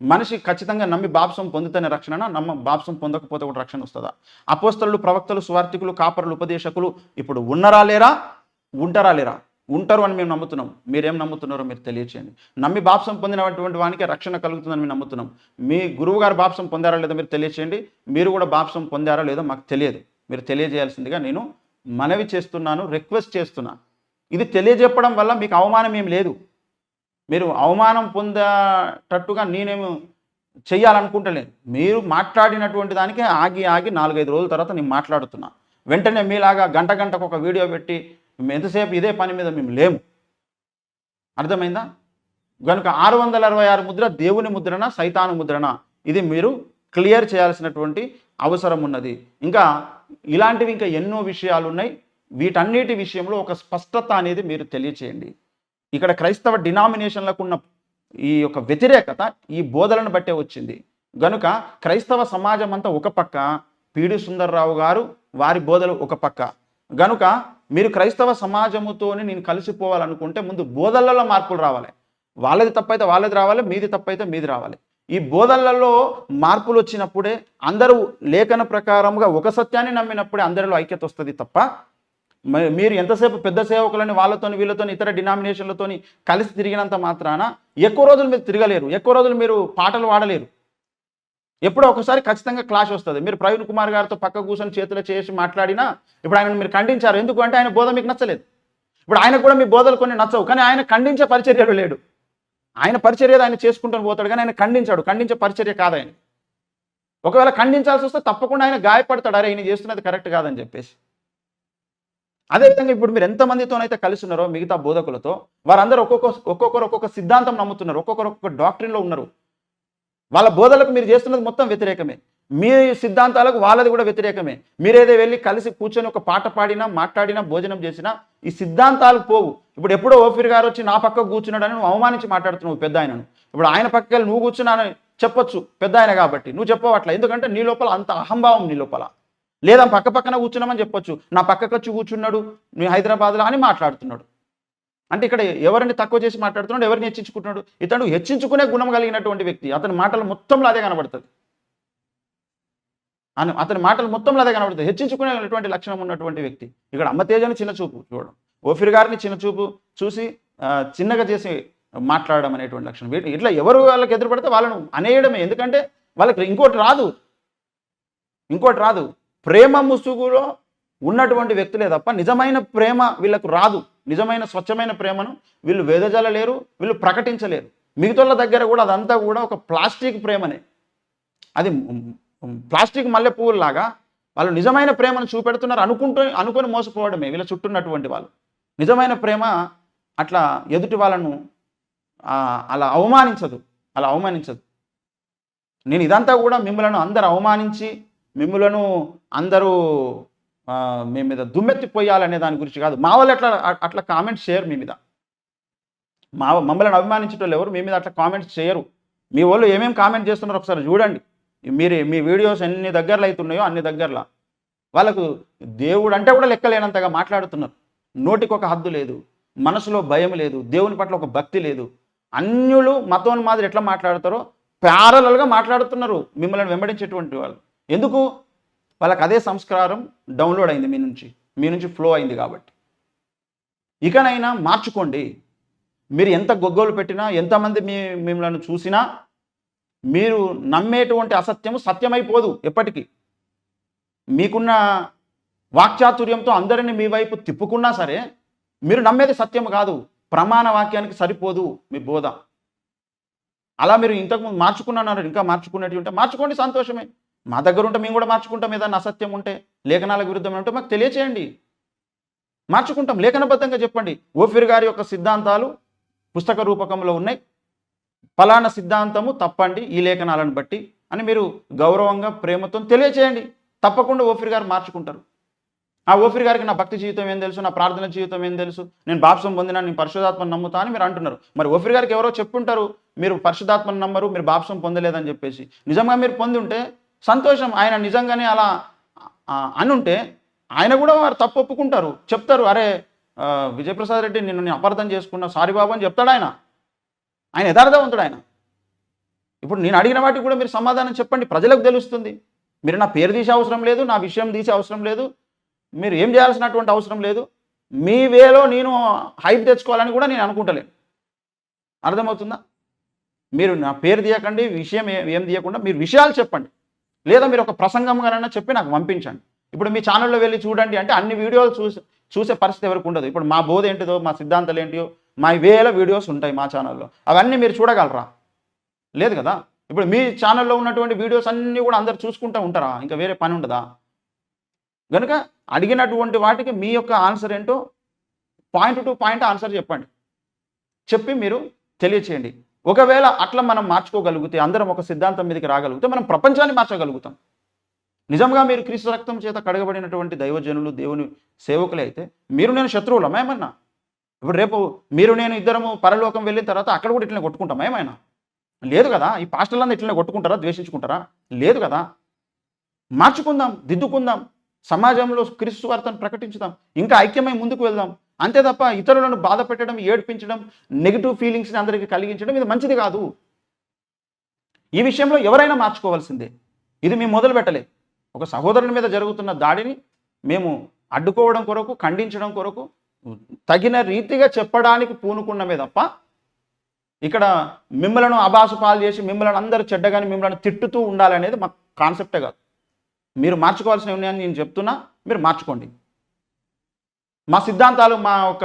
మనిషి ఖచ్చితంగా నమ్మి బాప్సం పొందితేనే రక్షణ, బాప్సం పొందకపోతే కూడా రక్షణ వస్తుందా? అపోస్తలులు, ప్రవక్తలు, సువార్థికులు, కాపరులు, ఉపదేశకులు ఇప్పుడు ఉన్నారా లేరా? ఉంటారా లేరా? ఉంటారు అని మేము నమ్ముతున్నాం. మీరేం నమ్ముతున్నారో మీరు తెలియచేయండి. నమ్మి బాప్సం పొందినటువంటి వానికి రక్షణ కలుగుతుందని మేము నమ్ముతున్నాం. మీ గురువు గారు బాప్సం పొందారా లేదో మీరు తెలియచేయండి. మీరు కూడా బాప్సం పొందారా లేదో మాకు తెలియదు. మీరు తెలియజేయాల్సిందిగా నేను మనవి చేస్తున్నాను, రిక్వెస్ట్ చేస్తున్నా. ఇది తెలియజెప్పడం వల్ల మీకు అవమానం ఏం లేదు. మీరు అవమానం పొందేటట్టుగా నేనేమి చెయ్యాలనుకుంటలేను. మీరు మాట్లాడినటువంటి దానికే ఆగి 4-5 రోజుల తర్వాత నేను మాట్లాడుతున్నా. వెంటనే మీలాగా గంటకు ఒక వీడియో పెట్టి ఎంతసేపు ఇదే పని మీద మేము లేము. అర్థమైందా? కనుక 666 ముద్ర దేవుని ముద్రన, సైతాను ముద్రన, ఇది మీరు క్లియర్ చేయాల్సినటువంటి అవసరం ఉన్నది. ఇంకా ఇలాంటివి ఇంకా ఎన్నో విషయాలు ఉన్నాయి. వీటన్నిటి విషయంలో ఒక స్పష్టత అనేది మీరు తెలియచేయండి. ఇక్కడ క్రైస్తవ డినామినేషన్లకు ఉన్న ఈ యొక్క వ్యతిరేకత ఈ బోధలను బట్టే వచ్చింది. గనుక క్రైస్తవ సమాజం అంతా ఒక పక్క, పీడి సుందర్రావు గారు వారి బోధలు ఒక పక్క. గనుక మీరు క్రైస్తవ సమాజముతోని నేను కలిసిపోవాలనుకుంటే ముందు బోధలలో మార్పులు రావాలి. వాళ్ళది తప్పైతే వాళ్ళది రావాలి, మీది తప్పైతే మీది రావాలి. ఈ బోధలలో మార్పులు వచ్చినప్పుడే, అందరూ లేఖన ప్రకారంగా ఒక సత్యాన్ని నమ్మినప్పుడే అందరిలో ఐక్యత వస్తుంది తప్ప మీరు ఎంతసేపు పెద్ద సేవకులని వాళ్ళతోని వీళ్ళతోని ఇతర డినామినేషన్లతోని కలిసి తిరిగినంత మాత్రాన ఎక్కువ రోజులు మీరు తిరగలేరు, ఎక్కువ రోజులు మీరు పాటలు వాడలేరు. ఎప్పుడో ఒకసారి ఖచ్చితంగా క్లాష్ వస్తుంది. మీరు ప్రవీణ్ కుమార్ గారితో పక్క కూర్చొని చేతులు చేసి మాట్లాడినా ఇప్పుడు ఆయన మీరు ఖండించారు. ఎందుకు అంటే ఆయన బోధ మీకు నచ్చలేదు. ఇప్పుడు ఆయన కూడా మీ బోధలు కొన్ని నచ్చవు, కానీ ఆయన ఖండించే పరిచర్యలు లేడు. ఆయన పరిచర్య ఆయన చేసుకుంటూ పోతాడు, కానీ ఆయన ఖండించాడు. ఖండించే పరిచర్య కాదు ఆయన. ఒకవేళ ఖండించాల్సి వస్తే తప్పకుండా ఆయన గాయపడతాడు, అరే ఈయన చేస్తున్నది కరెక్ట్ కాదని చెప్పేసి. అదేవిధంగా ఇప్పుడు మీరు ఎంతమందితోనైతే కలిసి ఉన్నారో మిగతా బోధకులతో, వారందరూ ఒక్కొక్కరు ఒక్కొక్క సిద్ధాంతం నమ్ముతున్నారు, ఒక్కొక్కరు ఒక్కొక్క డాక్ట్రిన్లో ఉన్నారు. వాళ్ళ బోధలకు మీరు చేస్తున్నది మొత్తం వ్యతిరేకమే. మీ సిద్ధాంతాలకు వాళ్ళది కూడా వ్యతిరేకమే. మీరేదో వెళ్ళి కలిసి కూర్చొని ఒక పాట పాడినా, మాట్లాడినా, భోజనం చేసినా ఈ సిద్ధాంతాలు పోవు. ఇప్పుడు ఎప్పుడో ఓఫీర్ గారు వచ్చి నా పక్కకు కూర్చున్నాడని నువ్వు అవమానించి మాట్లాడుతున్నావు పెద్ద ఆయనను. ఇప్పుడు ఆయన పక్కకి వెళ్ళి నువ్వు కూర్చున్నానని చెప్పొచ్చు పెద్ద ఆయన కాబట్టి, నువ్వు చెప్పవట్లా. ఎందుకంటే నీ లోపల అంత అహంభావం నీ లోపల. లేదా పక్కన కూర్చున్నామని చెప్పొచ్చు, నా పక్కకు వచ్చి కూర్చున్నాడు నీ హైదరాబాద్లో అని మాట్లాడుతున్నాడు. అంటే ఇక్కడ ఎవరిని తక్కువ చేసి మాట్లాడుతున్నాడు, ఎవరిని హెచ్చించుకుంటున్నాడు? ఇతడు హెచ్చించుకునే గుణం కలిగినటువంటి వ్యక్తి. అతని మాటలు మొత్తంలో అదే కనబడుతుంది. అతని మాటలు మొత్తంలో అదే కనబడుతుంది. హెచ్చించుకునేటువంటి లక్షణం ఉన్నటువంటి వ్యక్తి. ఇక్కడ అమ్మతేజని చిన్న చూపు చూడడం, ఓఫీర్ గారిని చిన్న చూపు చూసి చిన్నగా చేసి మాట్లాడడం అనేటువంటి లక్షణం. ఇట్లా ఎవరు వాళ్ళకి ఎదురుపడితే వాళ్ళను అనేయడమే. ఎందుకంటే వాళ్ళకి ఇంకోటి రాదు. ప్రేమ ముసుగులో ఉన్నటువంటి వ్యక్తులే తప్ప నిజమైన ప్రేమ వీళ్ళకు రాదు. నిజమైన స్వచ్ఛమైన ప్రేమను వీళ్ళు వెదజల్లలేరు, వీళ్ళు ప్రకటించలేరు. మిగతాళ్ళ దగ్గర కూడా అదంతా కూడా ఒక ప్లాస్టిక్ ప్రేమనే. అది ప్లాస్టిక్ మల్లె పువ్వులాగా వాళ్ళు నిజమైన ప్రేమను చూపెడుతున్నారు అనుకొని మోసపోవడమే వీళ్ళ చుట్టూన్నటువంటి వాళ్ళు. నిజమైన ప్రేమ అట్లా ఎదుటి వాళ్ళను అలా అవమానించదు. నేను ఇదంతా కూడా మిమ్మల్ని అందరూ అవమానించి, మిమ్మలను అందరూ మీ మీద దుమ్మెత్తిపోయాలనే దాని గురించి కాదు. మా వాళ్ళు అట్లా కామెంట్స్ చేయరు మీ మీద. మమ్మల్ని అభిమానించేటోళ్ళు ఎవరు మీ మీద అట్లా కామెంట్స్ చేయరు. మీ వాళ్ళు ఏమేమి కామెంట్ చేస్తున్నారో ఒకసారి చూడండి. మీ వీడియోస్ ఎన్ని దగ్గరలో అవుతున్నాయో అన్ని దగ్గరలో వాళ్ళకు దేవుడు అంటే కూడా లెక్కలేనంతగా మాట్లాడుతున్నారు. నోటికి ఒక హద్దు లేదు, మనసులో భయం లేదు, దేవుని పట్ల ఒక భక్తి లేదు. అన్యులు మతోన్మాదులు ఎట్లా మాట్లాడతారో ప్యారలల్గా మాట్లాడుతున్నారు మిమ్మల్ని వెంబడించేటువంటి వాళ్ళు. ఎందుకు? వాళ్ళకి అదే సంస్కారం డౌన్లోడ్ అయింది మీ నుంచి ఫ్లో అయింది కాబట్టి. ఇకనైనా మార్చుకోండి. మీరు ఎంత గొగ్గోలు పెట్టినా, ఎంతమంది మిమ్మల్ని చూసినా మీరు నమ్మేటువంటి అసత్యము సత్యమైపోదు ఎప్పటికీ. మీకున్న వాక్చాతుర్యంతో అందరినీ మీ వైపు తిప్పుకున్నా సరే మీరు నమ్మేది సత్యం కాదు, ప్రమాణ వాక్యానికి సరిపోదు మీ బోధ. అలా మీరు ఇంతకుముందు మార్చుకున్నారు, ఇంకా మార్చుకునేవి ఉంటే మార్చుకోండి, సంతోషమే. మా దగ్గర ఉంటే మేము కూడా మార్చుకుంటాం. ఏదన్నా అసత్యం ఉంటే, లేఖనాలకు విరుద్ధం ఉంటే మాకు తెలియచేయండి, మార్చుకుంటాం. లేఖనబద్ధంగా చెప్పండి, ఓఫీర్ గారి యొక్క సిద్ధాంతాలు పుస్తక రూపకంలో ఉన్నాయి, ఫలానా సిద్ధాంతము తప్పండి ఈ లేఖనాలను బట్టి అని మీరు గౌరవంగా ప్రేమతో తెలియచేయండి. తప్పకుండా ఓఫీర్ గారు మార్చుకుంటారు. ఆ ఓఫీర్ గారికి నా భక్తి జీవితం ఏం తెలుసు, నా ప్రార్థన జీవితం ఏం తెలుసు, నేను బాప్సం పొందినా, నేను పరిశుద్ధాత్మను నమ్ముతా అని మీరు అంటున్నారు. మరి ఓఫీర్ గారికి ఎవరో చెప్పుంటారు, మీరు పరిశుద్ధాత్మను నమ్మరు, మీరు బాప్సం పొందలేదని చెప్పేసి. నిజంగా మీరు పొంది ఉంటే సంతోషం. ఆయన నిజంగానే అలా అనుంటే ఆయన కూడా వారు తప్పు ఒప్పుకుంటారు, చెప్తారు, అరే విజయప్రసాద్ రెడ్డి నేను అపార్థం చేసుకున్నా, సారీ బాబు అని చెప్తాడు. ఆయన యథార్థవంతుడు ఆయన. ఇప్పుడు నేను అడిగిన వాటికి కూడా మీరు సమాధానం చెప్పండి, ప్రజలకు తెలుస్తుంది. మీరు నా పేరు తీసే అవసరం లేదు, నా విషయం తీసే అవసరం లేదు, మీరు ఏం చేయాల్సినటువంటి అవసరం లేదు. మీ వేలో నేను హైప్ తెచ్చుకోవాలని కూడా నేను అనుకుంటలేను. అర్థమవుతుందా? మీరు నా పేరు తీయకండి, విషయం ఏం తీయకుండా మీరు విషయాలు చెప్పండి, లేదా మీరు ఒక ప్రసంగంగానైనా చెప్పి నాకు పంపించండి. ఇప్పుడు మీ ఛానల్లో వెళ్ళి చూడండి అంటే అన్ని వీడియోలు చూసే పరిస్థితి ఎవరికి ఉండదు. ఇప్పుడు మా బోధ ఏంటిదో, మా సిద్ధాంతాలు ఏంటియో, మా వేల వీడియోస్ ఉంటాయి మా ఛానల్లో, అవన్నీ మీరు చూడగలరా? లేదు కదా. ఇప్పుడు మీ ఛానల్లో ఉన్నటువంటి వీడియోస్ అన్నీ కూడా అందరు చూసుకుంటూ ఉంటారా? ఇంకా వేరే పని ఉండదా? కనుక అడిగినటువంటి వాటికి మీ యొక్క ఆన్సర్ ఏంటో పాయింట్ టు పాయింట్ ఆన్సర్ చెప్పండి, చెప్పి మీరు తెలియచేయండి. ఒకవేళ అట్లా మనం మార్చుకోగలిగితే, అందరం ఒక సిద్ధాంతం మీదకి రాగలిగితే మనం ప్రపంచాన్ని మార్చగలుగుతాం. నిజంగా మీరు క్రీస్తు రక్తం చేత కడగబడినటువంటి దైవజనులు, దేవుని సేవకులే అయితే మీరు నేను శత్రువులమా ఏమన్నా? ఇప్పుడు రేపు మీరు నేను ఇద్దరము పరలోకం వెళ్ళిన తర్వాత అక్కడ కూడా ఇట్లనే కొట్టుకుంటామా ఏమైనా? లేదు కదా. ఈ పాస్టర్లందరూ ఇట్లనే కొట్టుకుంటారా, ద్వేషించుకుంటారా? లేదు కదా. మార్చుకుందాం, దిద్దుకుందాం, సమాజంలో క్రీస్తు వార్తను ప్రకటించుదాం, ఇంకా ఐక్యమై ముందుకు వెళ్దాం. అంతే తప్ప ఇతరులను బాధ పెట్టడం, ఏడ్పించడం, నెగిటివ్ ఫీలింగ్స్ని అందరికీ కలిగించడం ఇది మంచిది కాదు. ఈ విషయంలో ఎవరైనా మార్చుకోవాల్సిందే. ఇది మేము మొదలు పెట్టలేదు. ఒక సహోదరుని మీద జరుగుతున్న దాడిని మేము అడ్డుకోవడం కొరకు, ఖండించడం కొరకు, తగిన రీతిగా చెప్పడానికి పూనుకున్నమే తప్ప ఇక్కడ మిమ్మలను అబాసు పాలు చేసి మిమ్మల్ని అందరూ చెడ్డగాని మిమ్మల్ని తిట్టుతూ ఉండాలనేది మా కాన్సెప్టే కాదు. మీరు మార్చుకోవాల్సినవి ఉన్నాయని నేను చెప్తున్నా, మీరు మార్చుకోండి. మా సిద్ధాంతాలు, మా యొక్క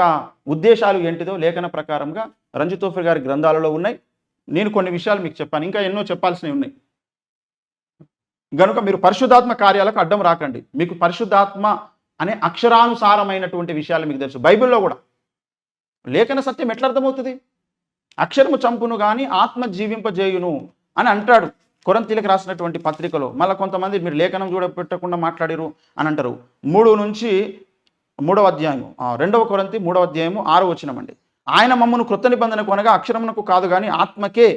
ఉద్దేశాలు ఏంటిదో లేఖన ప్రకారంగా రంజిత్ తోఫీర్ గారి గ్రంథాలలో ఉన్నాయి. నేను కొన్ని విషయాలు మీకు చెప్పాను, ఇంకా ఎన్నో చెప్పాల్సినవి ఉన్నాయి. కనుక మీరు పరిశుద్ధాత్మ కార్యాలకు అడ్డం రాకండి. మీకు పరిశుద్ధాత్మ అనే అక్షరానుసారమైనటువంటి విషయాలు మీకు తెలుసు. బైబిల్లో కూడా లేఖన సత్యం ఎట్లా అర్థమవుతుంది? అక్షరము చంపును కానీ ఆత్మ జీవింపజేయును అని అంటాడు కొరింథీయులకు రాసినటువంటి పత్రికలో. మళ్ళీ కొంతమంది మీరు లేఖనం చూడపెట్టకుండా మాట్లాడిరు అని అంటారు. 3 నుంచి 3వ అధ్యాయం, 2వ కొరింథీ 3వ అధ్యాయము 6వ వచనమండి. ఆయన మమ్మను కృత నిబంధన కొనగా అక్షరమునకు కాదు కానీ ఆత్మకే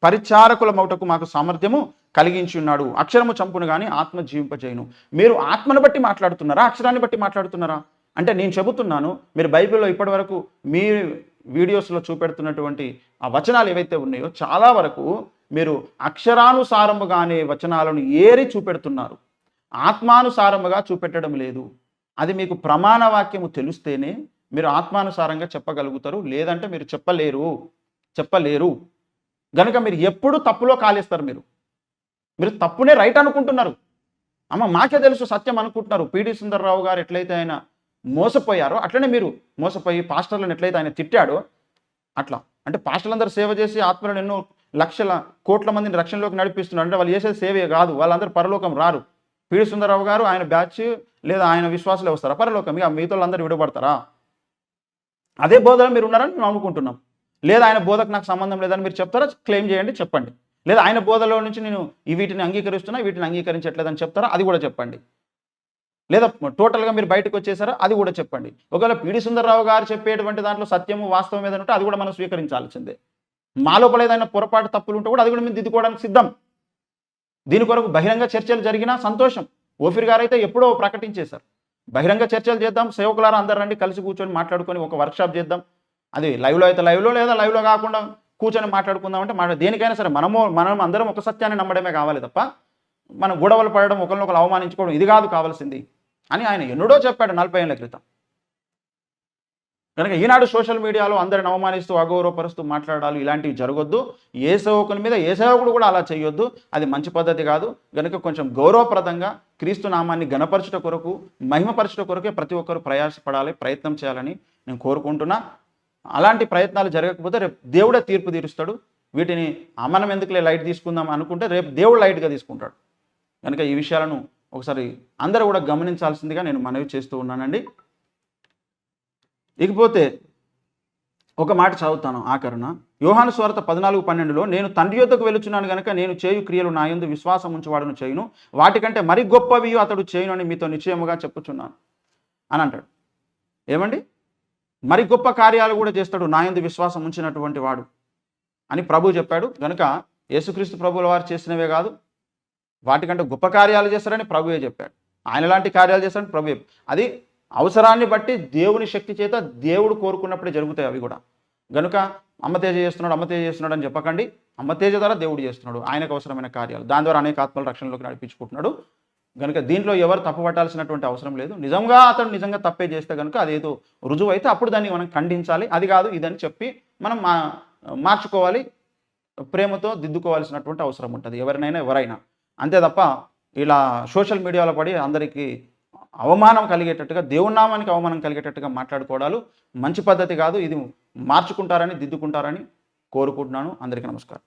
పరిచారకుల మౌటకు మాకు సామర్థ్యము కలిగించి ఉన్నాడు. అక్షరము చంపును కానీ ఆత్మ జీవింపజేయును. మీరు ఆత్మను బట్టి మాట్లాడుతున్నారా, అక్షరాన్ని బట్టి మాట్లాడుతున్నారా? అంటే నేను చెబుతున్నాను, మీరు బైబిల్లో ఇప్పటి వరకు మీ వీడియోస్లో చూపెడుతున్నటువంటి ఆ వచనాలు ఏవైతే ఉన్నాయో చాలా వరకు మీరు అక్షరానుసారముగానే వచనాలను ఏరి చూపెడుతున్నారు, ఆత్మానుసారముగా చూపెట్టడం లేదు. అది మీకు ప్రమాణ వాక్యము తెలిస్తేనే మీరు ఆత్మానుసారంగా చెప్పగలుగుతారు, లేదంటే మీరు చెప్పలేరు. కనుక మీరు ఎప్పుడు తప్పులో కాలేస్తారు. మీరు తప్పునే రైట్ అనుకుంటున్నారు. మాకే తెలుసు సత్యం అనుకుంటున్నారు. పిడి సుందర్రావు గారు ఎట్లయితే ఆయన మోసపోయారో అట్లనే మీరు మోసపోయి పాస్టర్లను ఎట్లయితే ఆయన తిట్టాడో అట్లా. అంటే పాస్టర్లందరూ సేవ చేసి ఆత్మలను ఎన్నో లక్షల కోట్ల మందిని రక్షణలోకి నడిపిస్తున్నారు. అంటే వాళ్ళు చేసేది సేవే కాదు, వాళ్ళందరూ పరలోకం రారు. పిడి సుందర్రావు గారు ఆయన బ్యాచ్ లేదా ఆయన విశ్వాసులే వస్తారా పరలోకం? ఇక మిగతా వాళ్ళందరూ విడబడతారా? అదే బోధన మీరు ఉన్నారని మేము అనుకుంటున్నాం. లేదా ఆయన బోధకు నాకు సంబంధం లేదని మీరు చెప్తారా? క్లెయిమ్ చేయండి, చెప్పండి. లేదా ఆయన బోధలో నుంచి నేను వీటిని అంగీకరిస్తున్నా, వీటిని అంగీకరించట్లేదని చెప్తారా? అది కూడా చెప్పండి. లేదా టోటల్గా మీరు బయటకు వచ్చేసారా? అది కూడా చెప్పండి. ఒకవేళ పిడి సుందర్రావు గారు చెప్పేటువంటి దాంట్లో సత్యము వాస్తవం ఏదైనా ఉంటే అది కూడా మనం స్వీకరించాల్సిందే. మా లోపల ఏదైనా పొరపాటు తప్పులు ఉంటే కూడా అది కూడా మేము దిద్దుకోవడానికి సిద్ధం. దీని కొరకు బహిరంగ చర్చలు జరిగినా సంతోషం. ఓఫీర్ గారు అయితే ఎప్పుడో ప్రకటించేశారు, బహిరంగ చర్చలు చేద్దాం, సేవకులారా అందరు రండి, కలిసి కూర్చొని మాట్లాడుకొని ఒక వర్క్షాప్ చేద్దాం. అది లైవ్లో అయితే లైవ్లో, లేదా లైవ్లో కాకుండా కూర్చొని మాట్లాడుకుందామంటే దేనికైనా సరే మనం అందరం ఒక సత్యాన్ని నమ్మడమే కావాలి తప్ప మనం గొడవలు పడడం, ఒకరినొకరు అవమానించుకోవడం ఇది కాదు కావాల్సింది అని ఆయన ఎన్నడో చెప్పాడు 40 ఏళ్ల క్రితం. కనుక ఈనాడు సోషల్ మీడియాలో అందరిని అవమానిస్తూ అగౌరవపరుస్తూ మాట్లాడాలి, ఇలాంటివి జరగొద్దు. ఏ సేవకుని మీద ఏ సేవకుడు కూడా అలా చేయొద్దు, అది మంచి పద్ధతి కాదు. కనుక కొంచెం గౌరవప్రదంగా క్రీస్తు నామాన్ని ఘనపరచుట కొరకు, మహిమపరచుట కొరకే ప్రతి ఒక్కరు ప్రయాసపడాలి, ప్రయత్నం చేయాలని నేను కోరుకుంటున్నా. అలాంటి ప్రయత్నాలు జరగకపోతే రేపు దేవుడే తీర్పు తీరుస్తాడు. వీటిని మనం ఎందుకులే లైట్ తీసుకుందాం అనుకుంటే రేపు దేవుడు లైట్గా తీసుకుంటాడు. కనుక ఈ విషయాలను ఒకసారి అందరూ కూడా గమనించాల్సిందిగా నేను మనవి చేస్తూ ఉన్నానండి. ఇకపోతే ఒక మాట చదువుతాను ఆఖరణ. యోహాను సువార్త 14:12లో నేను తండ్రి యొద్దకు వెళుచున్నాను గనుక నేను చేయు క్రియలు నా యందు విశ్వాసం ఉంచువాడును చేయును, వాటికంటే మరి గొప్పవి అతడు చేయును అని మీతో నిశ్చయముగా చెప్పుచున్నాను. అని అంటాడు. ఏమండి, మరి గొప్ప కార్యాలు కూడా చేస్తాడు నా యందు విశ్వాసం ఉంచినటువంటి వాడు అని ప్రభువు చెప్పాడు. కనుక యేసుక్రీస్తు ప్రభువుల వారు చేసినవే కాదు, వాటికంటే గొప్ప కార్యాలు చేస్తారని ప్రభువే చెప్పాడు. ఆయన లాంటి కార్యాలు చేస్తారని ప్రభువే. అది అవసరాన్ని బట్టి దేవుని శక్తి చేత దేవుడు కోరుకున్నప్పుడే జరుగుతాయి అవి కూడా. కనుక అమ్మతేజ చేస్తున్నాడు అని చెప్పకండి. అమ్మతేజ ద్వారా దేవుడు చేస్తున్నాడు ఆయనకు అవసరమైన కార్యాలు. దాని ద్వారా అనేక ఆత్మల రక్షణలోకి నడిపించుకుంటున్నాడు. కనుక దీంట్లో ఎవరు తప్పు పట్టాల్సినటువంటి అవసరం లేదు. అతడు నిజంగా తప్పే చేస్తే కనుక అదేదో రుజువు అయితే అప్పుడు దాన్ని మనం ఖండించాలి. అది కాదు ఇదని చెప్పి మనం మార్చుకోవాలి, ప్రేమతో దిద్దుకోవాల్సినటువంటి అవసరం ఉంటుంది ఎవరైనా. అంతే తప్ప ఇలా సోషల్ మీడియాలో పడి అందరికీ అవమానం కలిగేటట్టుగా, దేవుని నామానికి అవమానం కలిగేటట్టుగా మాట్లాడుకోవడాలు మంచి పద్ధతి కాదు. ఇది మార్చుకుంటారని, దిద్దుకుంటారని కోరుకుంటున్నాను. అందరికీ నమస్కారం.